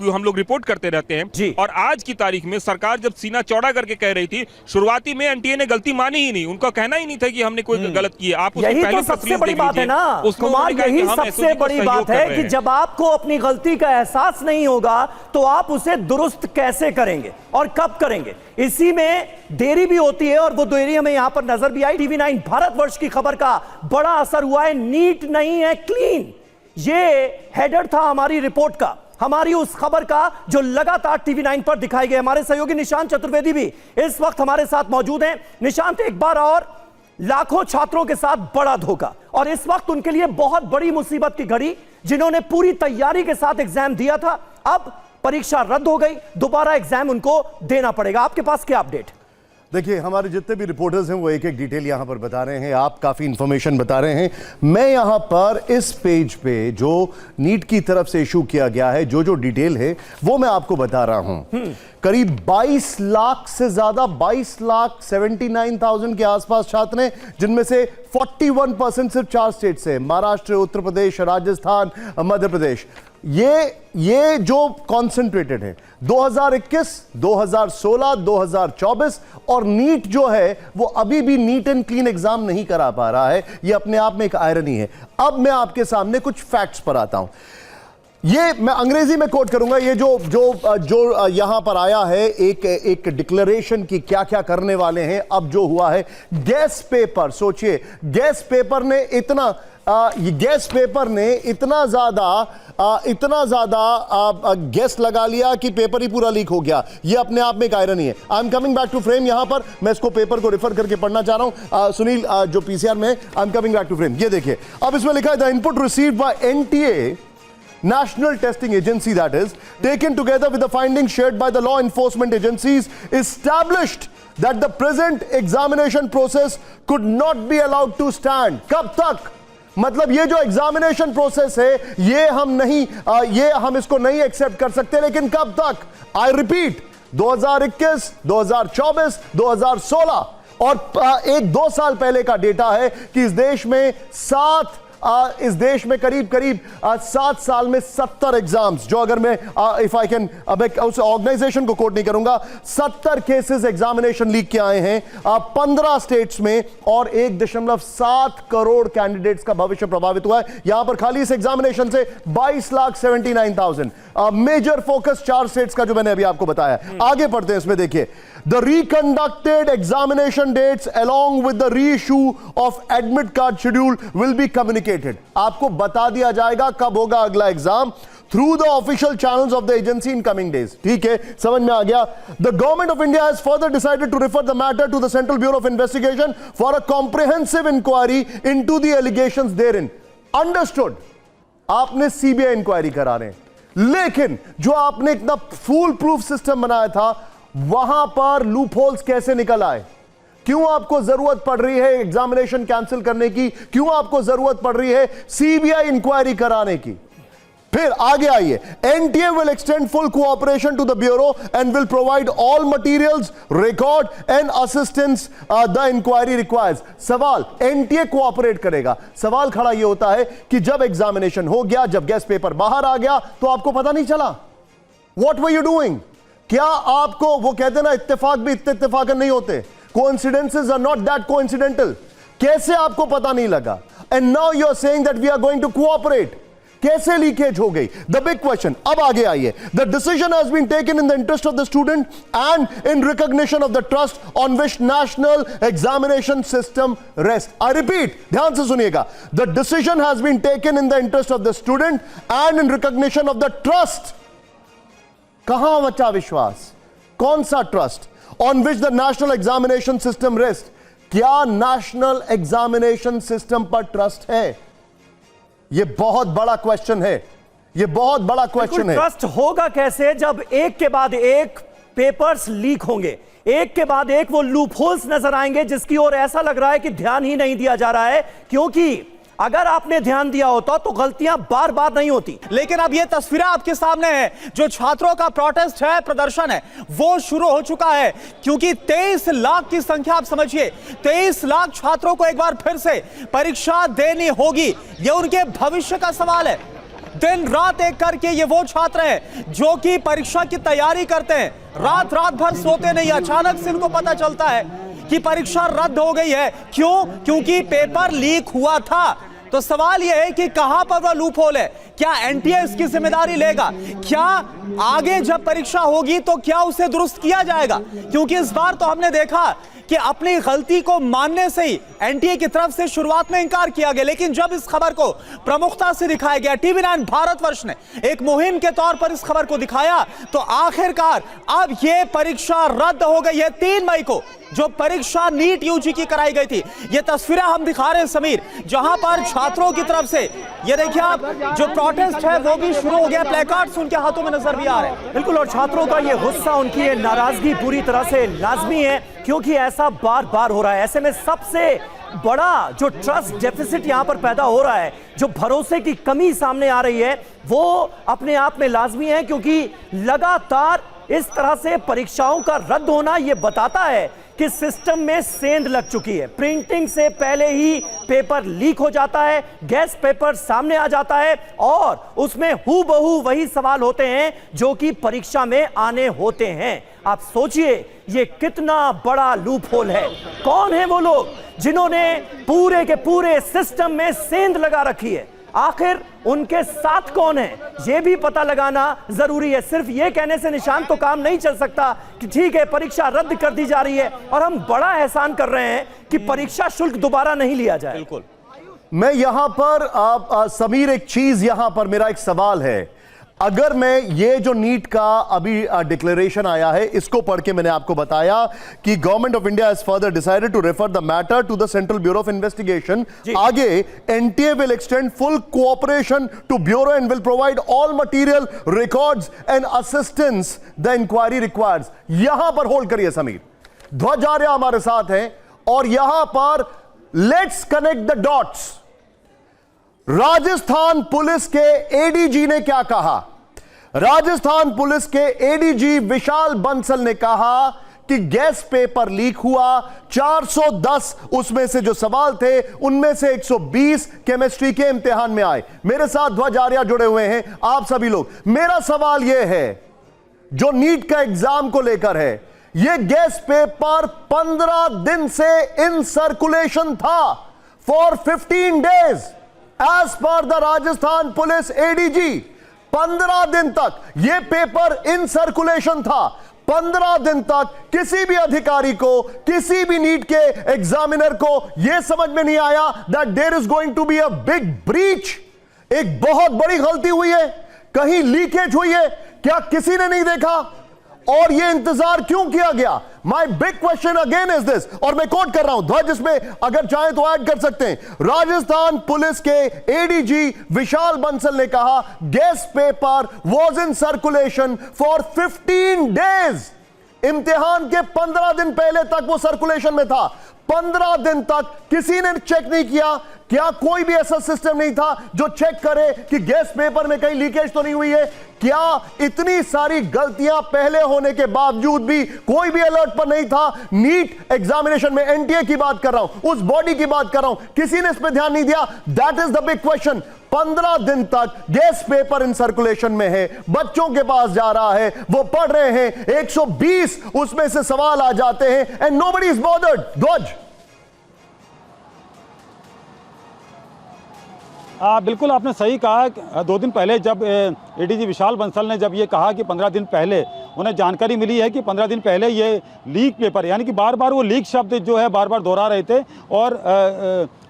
हम लोग रिपोर्ट करते रहते जी। हैं। और आज की तारीख में सरकार जब सीना चौड़ा करके कह रही थी, शुरुआती में एनटीए ने गलती मानी ही नहीं, उनका कहना ही नहीं था कि हमने कोई गलत किया। आप उसके यही पहले तो सबसे बड़ी बात है ना कुमार, यही सबसे बड़ी बात है कि जब आपको अपनी गलती का एहसास नहीं होगा तो आप उसे दुरुस्त कैसे करेंगे और कब करेंगे। इसी में देरी भी होती है और वो देरी हमें यहां पर नजर भी आई। TV9 भारतवर्ष की खबर का बड़ा असर हुआ है, नीट नहीं है क्लीन। ये हेडर था हमारी रिपोर्ट का, हमारी उस खबर का जो लगातार TV9 पर दिखाई गई। हमारे सहयोगी निशांत चतुर्वेदी भी इस वक्त हमारे साथ मौजूद हैं। निशांत, एक बार और लाखों छात्रों के साथ बड़ा धोखा और इस वक्त उनके लिए बहुत बड़ी मुसीबत की घड़ी, जिन्होंने पूरी तैयारी के साथ एग्जाम दिया था, अब परीक्षा रद्द हो गई, दोबारा एग्जाम उनको देना पड़ेगा। आपके पास क्या अपडेट? देखिए, हमारे जितने भी रिपोर्टर्स हैं वो एक एक डिटेल यहाँ पर बता रहे हैं, आप काफ़ी इंफॉर्मेशन बता रहे हैं। मैं यहाँ पर इस पेज पे जो नीट की तरफ से इशू किया गया है, जो डिटेल है वो मैं आपको बता रहा हूँ। करीब 22 लाख से ज़्यादा, 22,79,000 के आसपास छात्र हैं, जिनमें से 41% सिर्फ 4 स्टेट से, महाराष्ट्र, उत्तर प्रदेश, राजस्थान, मध्य प्रदेश। ये जो कॉन्सेंट्रेटेड है 2021, 2016, 2024 और नीट जो है वो अभी भी नीट एंड क्लीन एग्जाम नहीं करा पा रहा है। ये अपने आप में एक आयरनी है। अब मैं आपके सामने कुछ फैक्ट्स पर आता हूं। ये मैं अंग्रेजी में कोट करूंगा। ये जो यहां पर आया है एक डिक्लेरेशन की क्या क्या करने वाले हैं। अब जो हुआ है गैस पेपर, सोचिए गैस पेपर ने इतना ज्यादा गैस लगा लिया कि पेपर ही पूरा लीक हो गया। ये अपने आप में एक आयरनी है। I am coming back to frame. यहां पर मैं इसको पेपर को रेफर करके पढ़ना चाह रहा हूं। सुनील जो पीसीआर में, I am coming back to frame. ये देखिए, अब इसमें लिखा है the input received by NTA, National Testing Agency, that is, taken together with the findings shared by the law enforcement agencies, established that the present examination process could not be allowed to stand. कब तक? मतलब ये जो examination process है ये हम इसको नहीं एक्सेप्ट कर सकते। लेकिन कब तक? आई रिपीट, 2021, 2024, 2016 और 1-2 साल पहले का डेटा है कि इस देश में करीब 7 साल में 70 एग्जाम्स, जो अगर मैं इफ आई कैन, अब उस ऑर्गेनाइजेशन को कोट नहीं करूंगा, 70 केसेस एग्जामिनेशन लीक के आए हैं 15 स्टेट्स में और 1.7 करोड़ कैंडिडेट्स का भविष्य प्रभावित हुआ है। यहां पर खाली इस एग्जामिनेशन से 22,79,000। मेजर फोकस 4 स्टेट्स का जो मैंने अभी आपको बताया। आगे पढ़ते हैं, इसमें देखिए, the reconducted examination dates along with the reissue of admit card schedule will be communicated. आपको बता दिया जाएगा कब होगा अगला exam through the official channels of the agency in coming days. ठीक है, समझ में आ गया। The government of India has further decided to refer the matter to the Central Bureau of Investigation for a comprehensive inquiry into the allegations therein. Understood? आपने CBI inquiry करा रहे हैं, लेकिन जो आपने इतना फुल प्रूफ सिस्टम बनाया था वहां पर लूप होल्स कैसे निकल आए? क्यों आपको जरूरत पड़ रही है एग्जामिनेशन कैंसिल करने की? क्यों आपको जरूरत पड़ रही है सीबीआई इंक्वायरी कराने की? फिर आगे आइए, NTA will extend full cooperation to the bureau and will provide all materials, record and assistance the inquiry requires. सवाल, एनटीए कोऑपरेट करेगा। सवाल खड़ा यह होता है कि जब एग्जामिनेशन हो गया, जब गेस्ट पेपर बाहर आ गया तो आपको पता नहीं चला? What were you doing? क्या आपको, वो कहते ना इत्तेफाक भी इतने इत्तेफाकन नहीं होते, coincidences are not that coincidental. कैसे आपको पता नहीं लगा? And now you are saying that we are going to cooperate. कैसे लीकेज हो गई? The big question. अब आगे आइए, the decision has been taken in the interest of the student and in recognition of the trust on which national examination system rest. I repeat, ध्यान से सुनिएगा, the decision has been taken in the interest of the student and in recognition of the trust. कहां बचा विश्वास? कौन सा trust? On which the national examination system rest. क्या national examination system पर ट्रस्ट है? यह बहुत बड़ा क्वेश्चन है। यह बहुत बड़ा क्वेश्चन है। ट्रस्ट होगा कैसे जब एक के बाद एक पेपर्स लीक होंगे, एक के बाद एक वो लूप होल्स नजर आएंगे जिसकी ओर ऐसा लग रहा है कि ध्यान ही नहीं दिया जा रहा है, क्योंकि अगर आपने ध्यान दिया होता तो गलतियां बार बार नहीं होती। लेकिन अब ये तस्वीरें आपके सामने हैं, जो छात्रों का प्रोटेस्ट है, प्रदर्शन है, वो शुरू हो चुका है, क्योंकि 23 लाख की संख्या, आप समझिए 23 लाख छात्रों को एक बार फिर से परीक्षा देनी होगी। ये उनके भविष्य का सवाल है। दिन रात एक करके ये वो छात्र हैं जो कि परीक्षा की तैयारी करते हैं, रात रात भर सोते नहीं। अचानक से इनको पता चलता है कि परीक्षा रद्द हो गई है। क्यों? क्योंकि पेपर लीक हुआ था। तो सवाल यह है कि कहां पर वह लूप होल है? क्या एनटीए इसकी जिम्मेदारी लेगा? क्या आगे जब परीक्षा होगी तो क्या उसे दुरुस्त किया जाएगा? क्योंकि इस बार तो हमने देखा कि अपनी गलती को मानने से ही एनटीए की तरफ से शुरुआत में इंकार किया गया, लेकिन जब इस खबर को प्रमुखता से दिखाया गया, टीवी 9 भारतवर्ष ने एक मुहिम के तौर पर इस खबर को दिखाया, तो आखिरकार अब यह परीक्षा रद्द हो गई है। 3 मई को जो परीक्षा नीट यूजी की कराई गई थी, ये तस्वीरें हम दिखा रहे हैं समीर, जहां पर छात्रों की तरफ से ये देखिए आप जो प्रोटेस्ट है वो भी शुरू हो गया। प्लेकार्ड्स उनके हाथों में नजर भी आ रहे हैं। बिल्कुल, और छात्रों का ये गुस्सा, उनकी ये नाराजगी पूरी तरह से लाजमी है, क्योंकि ऐसा बार बार हो रहा है। ऐसे में सबसे बड़ा जो ट्रस्ट डेफिसिट यहां पर पैदा हो रहा है, जो भरोसे की कमी सामने आ रही है, वो अपने आप में लाजमी है, क्योंकि लगातार इस तरह से परीक्षाओं का रद्द होना ये बताता है कि सिस्टम में सेंध लग चुकी है। प्रिंटिंग से पहले ही पेपर लीक हो जाता है, गैस पेपर सामने आ जाता है और उसमें हूबहू वही सवाल होते हैं जो कि परीक्षा में आने होते हैं। आप सोचिए ये कितना बड़ा लूप होल है। कौन है वो लोग जिन्होंने पूरे के पूरे सिस्टम में सेंध लगा रखी है? आखिर उनके साथ कौन है, यह भी पता लगाना जरूरी है। सिर्फ यह कहने से निशान तो काम नहीं चल सकता कि ठीक है परीक्षा रद्द कर दी जा रही है और हम बड़ा एहसान कर रहे हैं कि परीक्षा शुल्क दोबारा नहीं लिया जाए। बिल्कुल। मैं यहां पर समीर, एक चीज यहां पर मेरा एक सवाल है। अगर मैं ये जो नीट का अभी डिक्लेरेशन आया है इसको पढ़ के मैंने आपको बताया कि government of India has further decided to refer the matter to the Central Bureau of Investigation. आगे NTA will extend full cooperation to bureau and will provide all material, records and assistance the inquiry requires. यहां पर hold करिए समीर, ध्वज आर्या हमारे साथ हैं और यहां पर let's connect the dots. Rajasthan police के एडीजी ने क्या कहा? राजस्थान पुलिस के एडीजी विशाल बंसल ने कहा कि गैस पेपर लीक हुआ, 410 उसमें से जो सवाल थे उनमें से 120 केमिस्ट्री के इम्तिहान में आए। मेरे साथ ध्वज आर्या जुड़े हुए हैं, आप सभी लोग। मेरा सवाल यह है जो नीट का एग्जाम को लेकर है, यह गैस पेपर 15 दिन से इन सर्कुलेशन था, for 15 days as per the Rajasthan police ADG. 15 दिन तक यह पेपर इन सर्कुलेशन था। 15 दिन तक किसी भी अधिकारी को, किसी भी नीट के एग्जामिनर को यह समझ में नहीं आया that there is going to be a big breach. एक बहुत बड़ी गलती हुई है, कहीं लीकेज हुई है, क्या किसी ने नहीं देखा? और यह इंतजार क्यों किया गया? माई big question again is this, और मैं कोट कर रहा हूं, ध्वज इसमें अगर चाहे तो ऐड कर सकते हैं। राजस्थान पुलिस के एडीजी विशाल बंसल ने कहा gas paper was in circulation for 15 days. इम्तिहान के 15 दिन पहले तक वो सर्कुलेशन में था। 15 दिन तक किसी ने चेक नहीं किया। क्या कोई भी ऐसा सिस्टम नहीं था जो चेक करे कि गैस पेपर में कहीं लीकेज तो नहीं हुई है? क्या इतनी सारी गलतियां पहले होने के बावजूद भी कोई भी अलर्ट पर नहीं था? नीट एग्जामिनेशन में एनटीए की बात कर रहा हूं, उस बॉडी की बात कर रहा हूं, किसी ने इस पर ध्यान नहीं दिया? That is the big question. 15 दिन तक गैस पेपर इन सर्कुलेशन में है, बच्चों के पास जा रहा है, वो पढ़ रहे हैं, 120 उसमें से सवाल आ जाते हैं एंड नोबडी इज बॉदर्ड। ध्वज, बिल्कुल आपने सही कहा। 2 दिन पहले जब एडीजी विशाल बंसल ने जब ये कहा कि 15 दिन पहले उन्हें जानकारी मिली है कि 15 दिन पहले ये लीक पेपर, यानी कि बार बार वो लीक शब्द जो है बार बार दोहरा रहे थे, और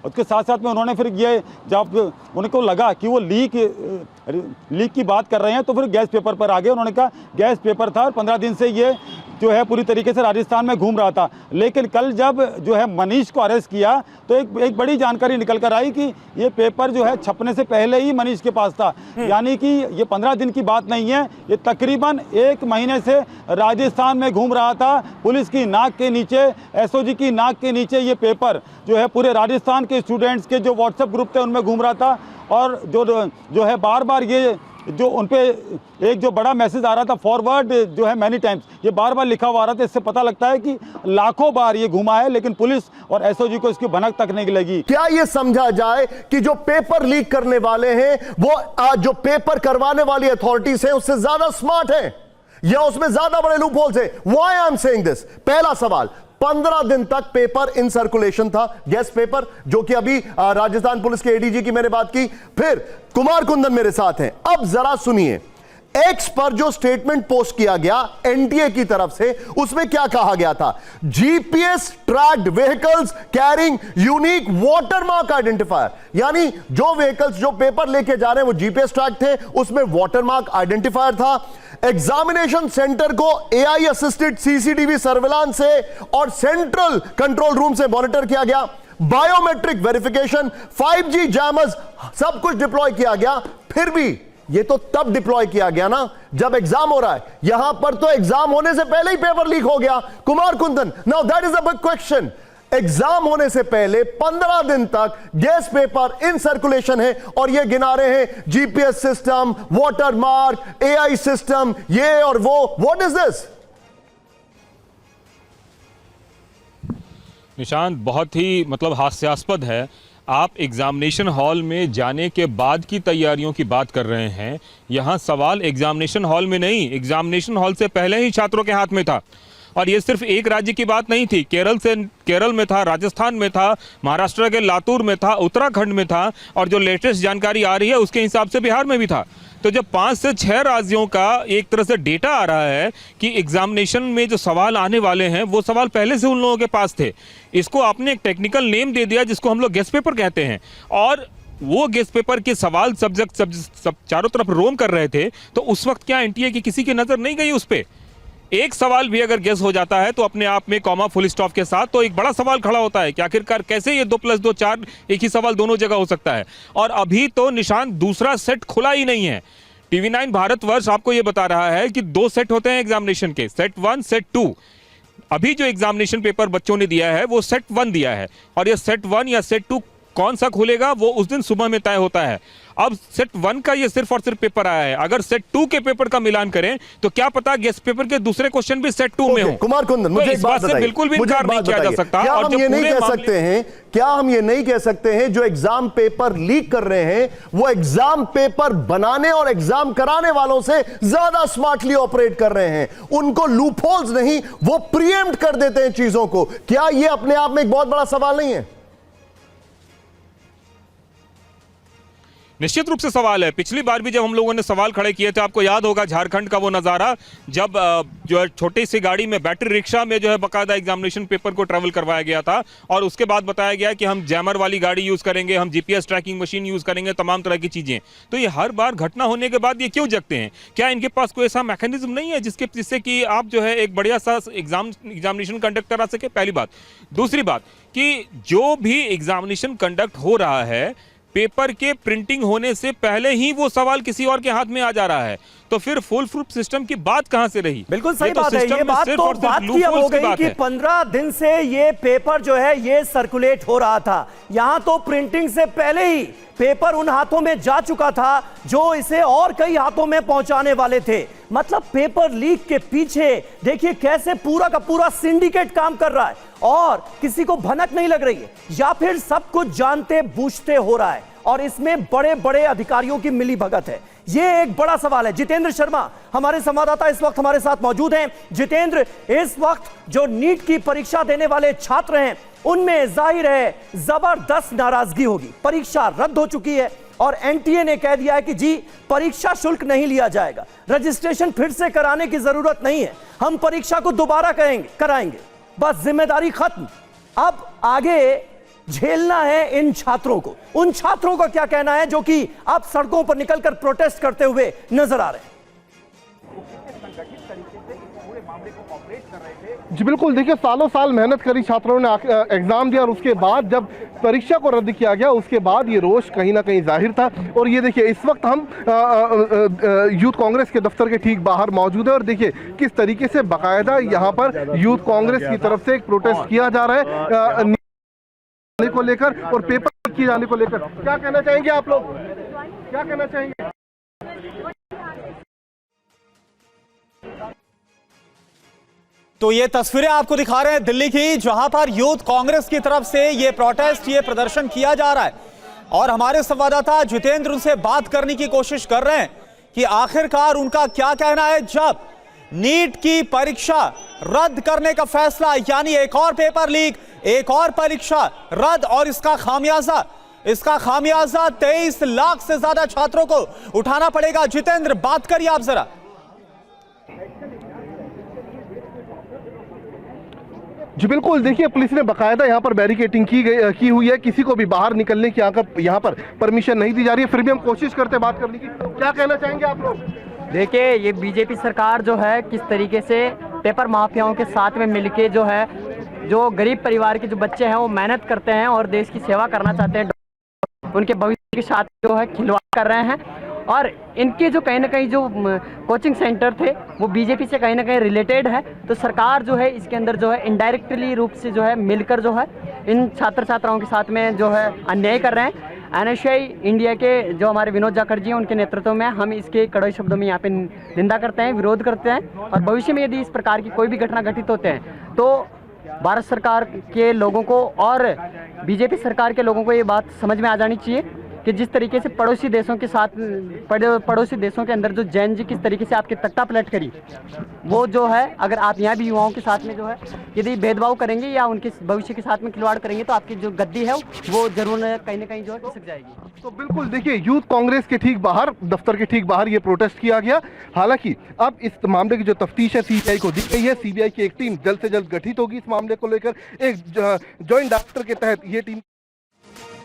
उसके साथ साथ में उन्होंने फिर ये जब उनको लगा कि वो लीक की बात कर रहे हैं तो फिर गैस पेपर पर आ गए। उन्होंने कहा गैस पेपर था और 15 दिन से ये जो है पूरी तरीके से राजस्थान में घूम रहा था। लेकिन कल जब जो है मनीष को अरेस्ट किया तो एक बड़ी जानकारी निकल कर आई कि ये पेपर जो है छपने से पहले ही मनीष के पास था। यानी कि ये 15 दिन की बात नहीं है, ये तकरीबन 1 महीने से राजस्थान में घूम रहा था। पुलिस की नाक के नीचे, एसओजी की नाक के नीचे ये पेपर जो है पूरे राजस्थान के स्टूडेंट्स के जो व्हाट्सएप ग्रुप थे उनमें घूम रहा था। और जो है बार बार ये जो उन पे एक जो बड़ा मैसेज आ रहा था फॉरवर्ड जो है मैनी टाइम्स, ये बार बार लिखा हुआ आ रहा था। इससे पता लगता है कि लाखों बार ये घुमा है, लेकिन पुलिस और एसओजी को इसकी भनक तक नहीं लगी। क्या ये समझा जाए कि जो पेपर लीक करने वाले हैं वो जो पेपर करवाने वाली अथॉरिटीज हैं उससे ज्यादा स्मार्ट हैं या उसमें ज्यादा बड़े लूप होल्स हैं? Why I am saying this? पहला सवाल, 15 दिन तक पेपर इन सर्कुलेशन था, गेस्ट पेपर, जो कि अभी राजस्थान पुलिस के एडीजी की मैंने बात की। फिर कुमार कुंदन मेरे साथ हैं। अब जरा सुनिए, एक्स पर जो स्टेटमेंट पोस्ट किया गया एनटीए की तरफ से, उसमें क्या कहा गया था? GPS tracked vehicles carrying unique watermark identifier, यानी जो व्हीकल्स जो पेपर लेके जा रहे हैं वो जीपीएस ट्रैक थे, उसमें वाटरमार्क आइडेंटिफायर था। एग्जामिनेशन सेंटर को एआई असिस्टेड सीसीटीवी सर्विलांस से और सेंट्रल कंट्रोल रूम से मॉनिटर किया गया। बायोमेट्रिक वेरिफिकेशन, 5G जैमर्स, सब कुछ डिप्लॉय किया गया। फिर भी ये तो तब डिप्लॉय किया गया ना जब एग्जाम हो रहा है। यहां पर तो एग्जाम होने से पहले ही पेपर लीक हो गया। Kumar Kundan, now that is a big question. Exam होने से पहले 15 दिन तक गेस्ट पेपर इन सर्कुलेशन है और ये गिना रहे हैं GPS system, watermark, AI system, ये और वो। What is this? निशांत, बहुत ही मतलब हास्यास्पद है। आप एग्जामिनेशन हॉल में जाने के बाद की तैयारियों की बात कर रहे हैं। यहाँ सवाल एग्जामिनेशन हॉल में नहीं, एग्जामिनेशन हॉल से पहले ही छात्रों के हाथ में था। और ये सिर्फ एक राज्य की बात नहीं थी, केरल में था, राजस्थान में था, महाराष्ट्र के लातूर में था, उत्तराखंड में था, और जो लेटेस्ट जानकारी आ रही है उसके हिसाब से बिहार में भी था। तो जब 5 से 6 राज्यों का एक तरह से डेटा आ रहा है कि एग्जामिनेशन में जो सवाल आने वाले हैं वो सवाल पहले से उन लोगों के पास थे, इसको आपने एक टेक्निकल नेम दे दिया जिसको हम लोग गेस्ट पेपर कहते हैं, और वो गेस्ट पेपर के सवाल सब चारों तरफ रोम कर रहे थे। तो उस वक्त क्या एनटीए की किसी की नजर नहीं गई उस पर? एक सवाल भी अगर गेस हो जाता है तो अपने आप में कॉमा फुल स्टॉप के साथ तो एक बड़ा सवाल खड़ा होता है कि आखिरकार कैसे ये 2 + 2 4 एक ही सवाल दोनों जगह हो सकता है। और अभी तो निशान दूसरा सेट खुला ही नहीं है। TV9 भारतवर्ष आपको ये बता रहा है कि 2 सेट होते हैं एग्जामिनेशन के, सेट 1, सेट 2। अभी जो एग्जामिनेशन पेपर बच्चों ने दिया है वो सेट 1 दिया है, और ये सेट 1 या सेट 2 कौन सा खुलेगा वो उस दिन सुबह में तय होता है। अब सेट 1 का ये सिर्फ और सिर्फ पेपर आया है, अगर सेट 2 के पेपर का मिलान करें तो क्या पता गेस्ट पेपर के दूसरे क्वेश्चन भी सेट 2 में हो। कुमार कुंदन, मुझे एक बात बताइए, बिल्कुल भी इनकार नहीं किया जा सकता। क्या हम ये नहीं कह सकते हैं, क्या हम ये नहीं कह सकते हैं जो एग्जाम पेपर लीक कर रहे हैं वो एग्जाम पेपर बनाने और एग्जाम कराने वालों से ज्यादा स्मार्टली ऑपरेट कर रहे हैं? उनको लूपहोल्स नहीं, वो प्रीएम्प्ट कर देते हैं चीजों को। क्या ये अपने आप में एक बहुत बड़ा सवाल नहीं है? निश्चित रूप से सवाल है। पिछली बार भी जब हम लोगों ने सवाल खड़े किए थे, आपको याद होगा झारखंड का वो नज़ारा, जब जो है छोटी सी गाड़ी में बैटरी रिक्शा में जो है बाकायदा एग्जामिनेशन पेपर को ट्रैवल करवाया गया था, और उसके बाद बताया गया कि हम जैमर वाली गाड़ी यूज़ करेंगे, हम जीपीएस ट्रैकिंग मशीन यूज़ करेंगे, तमाम तरह की चीज़ें। तो ये हर बार घटना होने के बाद ये क्यों जगते हैं? क्या इनके पास कोई ऐसा मैकेनिज्म नहीं है जिससे कि आप जो है एक बढ़िया सा एग्जामिनेशन कंडक्ट करा सके? पहली बात। दूसरी बात कि जो भी एग्जामिनेशन कंडक्ट हो रहा है, पेपर के प्रिंटिंग होने से पहले ही वो सवाल किसी और के हाथ में आ जा रहा है, तो फिर फुल प्रूफ सिस्टम की बात कहां से रही? बिल्कुल सही बात है। ये बात तो बात की अब हो गई कि 15 दिन से ये पेपर जो है ये सर्कुलेट हो रहा था। यहां तो प्रिंटिंग से पहले ही पेपर उन हाथों में जा चुका था जो इसे और कई हाथों में पहुंचाने वाले थे। मतलब पेपर लीक के पीछे देखिए कैसे पूरा का पूरा सिंडिकेट काम कर रहा है और किसी को भनक नहीं लग रही है, या फिर सब कुछ जानते बूझते हो रहा है और इसमें बड़े बड़े अधिकारियों की मिलीभगत है। यह एक बड़ा सवाल है। जितेंद्र शर्मा हमारे संवाददाता इस वक्त हमारे साथ मौजूद हैं। जितेंद्र, इस वक्त जो नीट की परीक्षा देने वाले छात्र हैं उनमें जाहिर है जबरदस्त नाराजगी होगी। परीक्षा रद्द हो चुकी है और एनटीए ने कह दिया है कि जी परीक्षा शुल्क नहीं लिया जाएगा, रजिस्ट्रेशन फिर से कराने की जरूरत नहीं है, हम परीक्षा को दोबारा कराएंगे, बस जिम्मेदारी खत्म। अब आगे झेलना है इन छात्रों को। उन छात्रों का क्या कहना है जो कि अब सड़कों पर निकलकर प्रोटेस्ट करते हुए नजर आ रहे हैं? जी बिल्कुल, देखिए सालों साल मेहनत करी छात्रों ने एग्जाम दिया और उसके बाद जब परीक्षा को रद्द किया गया उसके बाद ये रोष कहीं ना कहीं जाहिर था। और ये देखिए इस वक्त हम यूथ कांग्रेस के दफ्तर के ठीक बाहर मौजूद है और देखिए किस तरीके से बाकायदा यहाँ पर यूथ कांग्रेस की तरफ से एक प्रोटेस्ट किया जा रहा है को लेकर और पेपर किए जाने को लेकर। क्या कहना चाहेंगे आप लोग, क्या कहना चाहेंगे? तो ये तस्वीरें आपको दिखा रहे हैं दिल्ली की, जहां पर यूथ कांग्रेस की तरफ से ये प्रोटेस्ट, ये प्रदर्शन किया जा रहा है। और हमारे संवाददाता जितेंद्र उनसे बात करने की कोशिश कर रहे हैं कि आखिरकार उनका क्या कहना है, जब नीट की परीक्षा रद्द करने का फैसला, यानी एक और पेपर लीक, एक और परीक्षा रद्द, और इसका खामियाजा 23 लाख से ज्यादा छात्रों को उठाना पड़ेगा। जितेंद्र, बात करिए आप जरा। जी बिल्कुल, देखिए पुलिस ने बाकायदा यहाँ पर बैरिकेटिंग की हुई है, किसी को भी बाहर निकलने की यहाँ पर परमिशन नहीं दी जा रही है। फिर भी हम कोशिश करते हैं बात करने की। क्या कहना चाहेंगे आप लोग? देखिए, ये बीजेपी सरकार जो है किस तरीके से पेपर माफियाओं के साथ में मिलके जो है, जो गरीब परिवार के जो बच्चे हैं वो मेहनत करते हैं और देश की सेवा करना चाहते हैं, उनके भविष्य के साथ जो है खिलवाड़ कर रहे हैं। और इनके जो कहीं ना कहीं जो कोचिंग सेंटर थे वो बीजेपी से कहीं ना कहीं रिलेटेड है। तो सरकार जो है इसके अंदर जो है इनडायरेक्टली रूप से जो है मिलकर जो है इन छात्र छात्राओं के साथ में जो है अन्याय कर रहे हैं। एनएसयूआई इंडिया के जो हमारे विनोद जाखड़ जी हैं, उनके नेतृत्व में हम इसके कड़े शब्दों में यहाँ पे निंदा करते हैं, विरोध करते हैं। और भविष्य में यदि इस प्रकार की कोई भी घटना घटित होते हैं तो भारत सरकार के लोगों को और बीजेपी सरकार के लोगों को ये बात समझ में आ जानी चाहिए कि जिस तरीके से पड़ोसी देशों के साथ, पड़ोसी देशों के अंदर जो जैन जी किस तरीके से आपके तख्ता पलट करी, वो जो है अगर आप यहाँ भी युवाओं के साथ में जो है यदि भेदभाव करेंगे या उनके भविष्य के साथ में खिलवाड़ करेंगे तो आपकी जो गद्दी है वो जरूर कहीं ना कहीं जो है खिसक जाएगी। तो बिल्कुल देखिए, यूथ कांग्रेस के ठीक बाहर, दफ्तर के ठीक बाहर ये प्रोटेस्ट किया गया। हालांकि अब इस मामले की जो तफ्तीश है सीबीआई को दी गई है। सीबीआई की एक टीम जल्द से जल्द गठित होगी इस मामले को लेकर। एक ज्वाइंट डायरेक्टर के तहत ये टीम।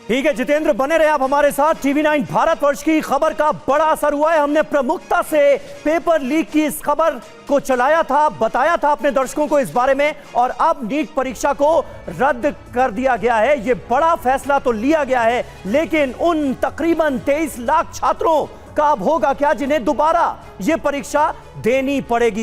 ठीक है जितेंद्र, बने रहे आप हमारे साथ। TV9 भारतवर्ष की खबर का बड़ा असर हुआ है। हमने प्रमुखता से पेपर लीक की इस खबर को चलाया था, बताया था अपने दर्शकों को इस बारे में, और अब नीट परीक्षा को रद्द कर दिया गया है। यह बड़ा फैसला तो लिया गया है, लेकिन उन तकरीबन 23 लाख छात्रों का अब होगा क्या जिन्हें दोबारा यह परीक्षा देनी पड़ेगी।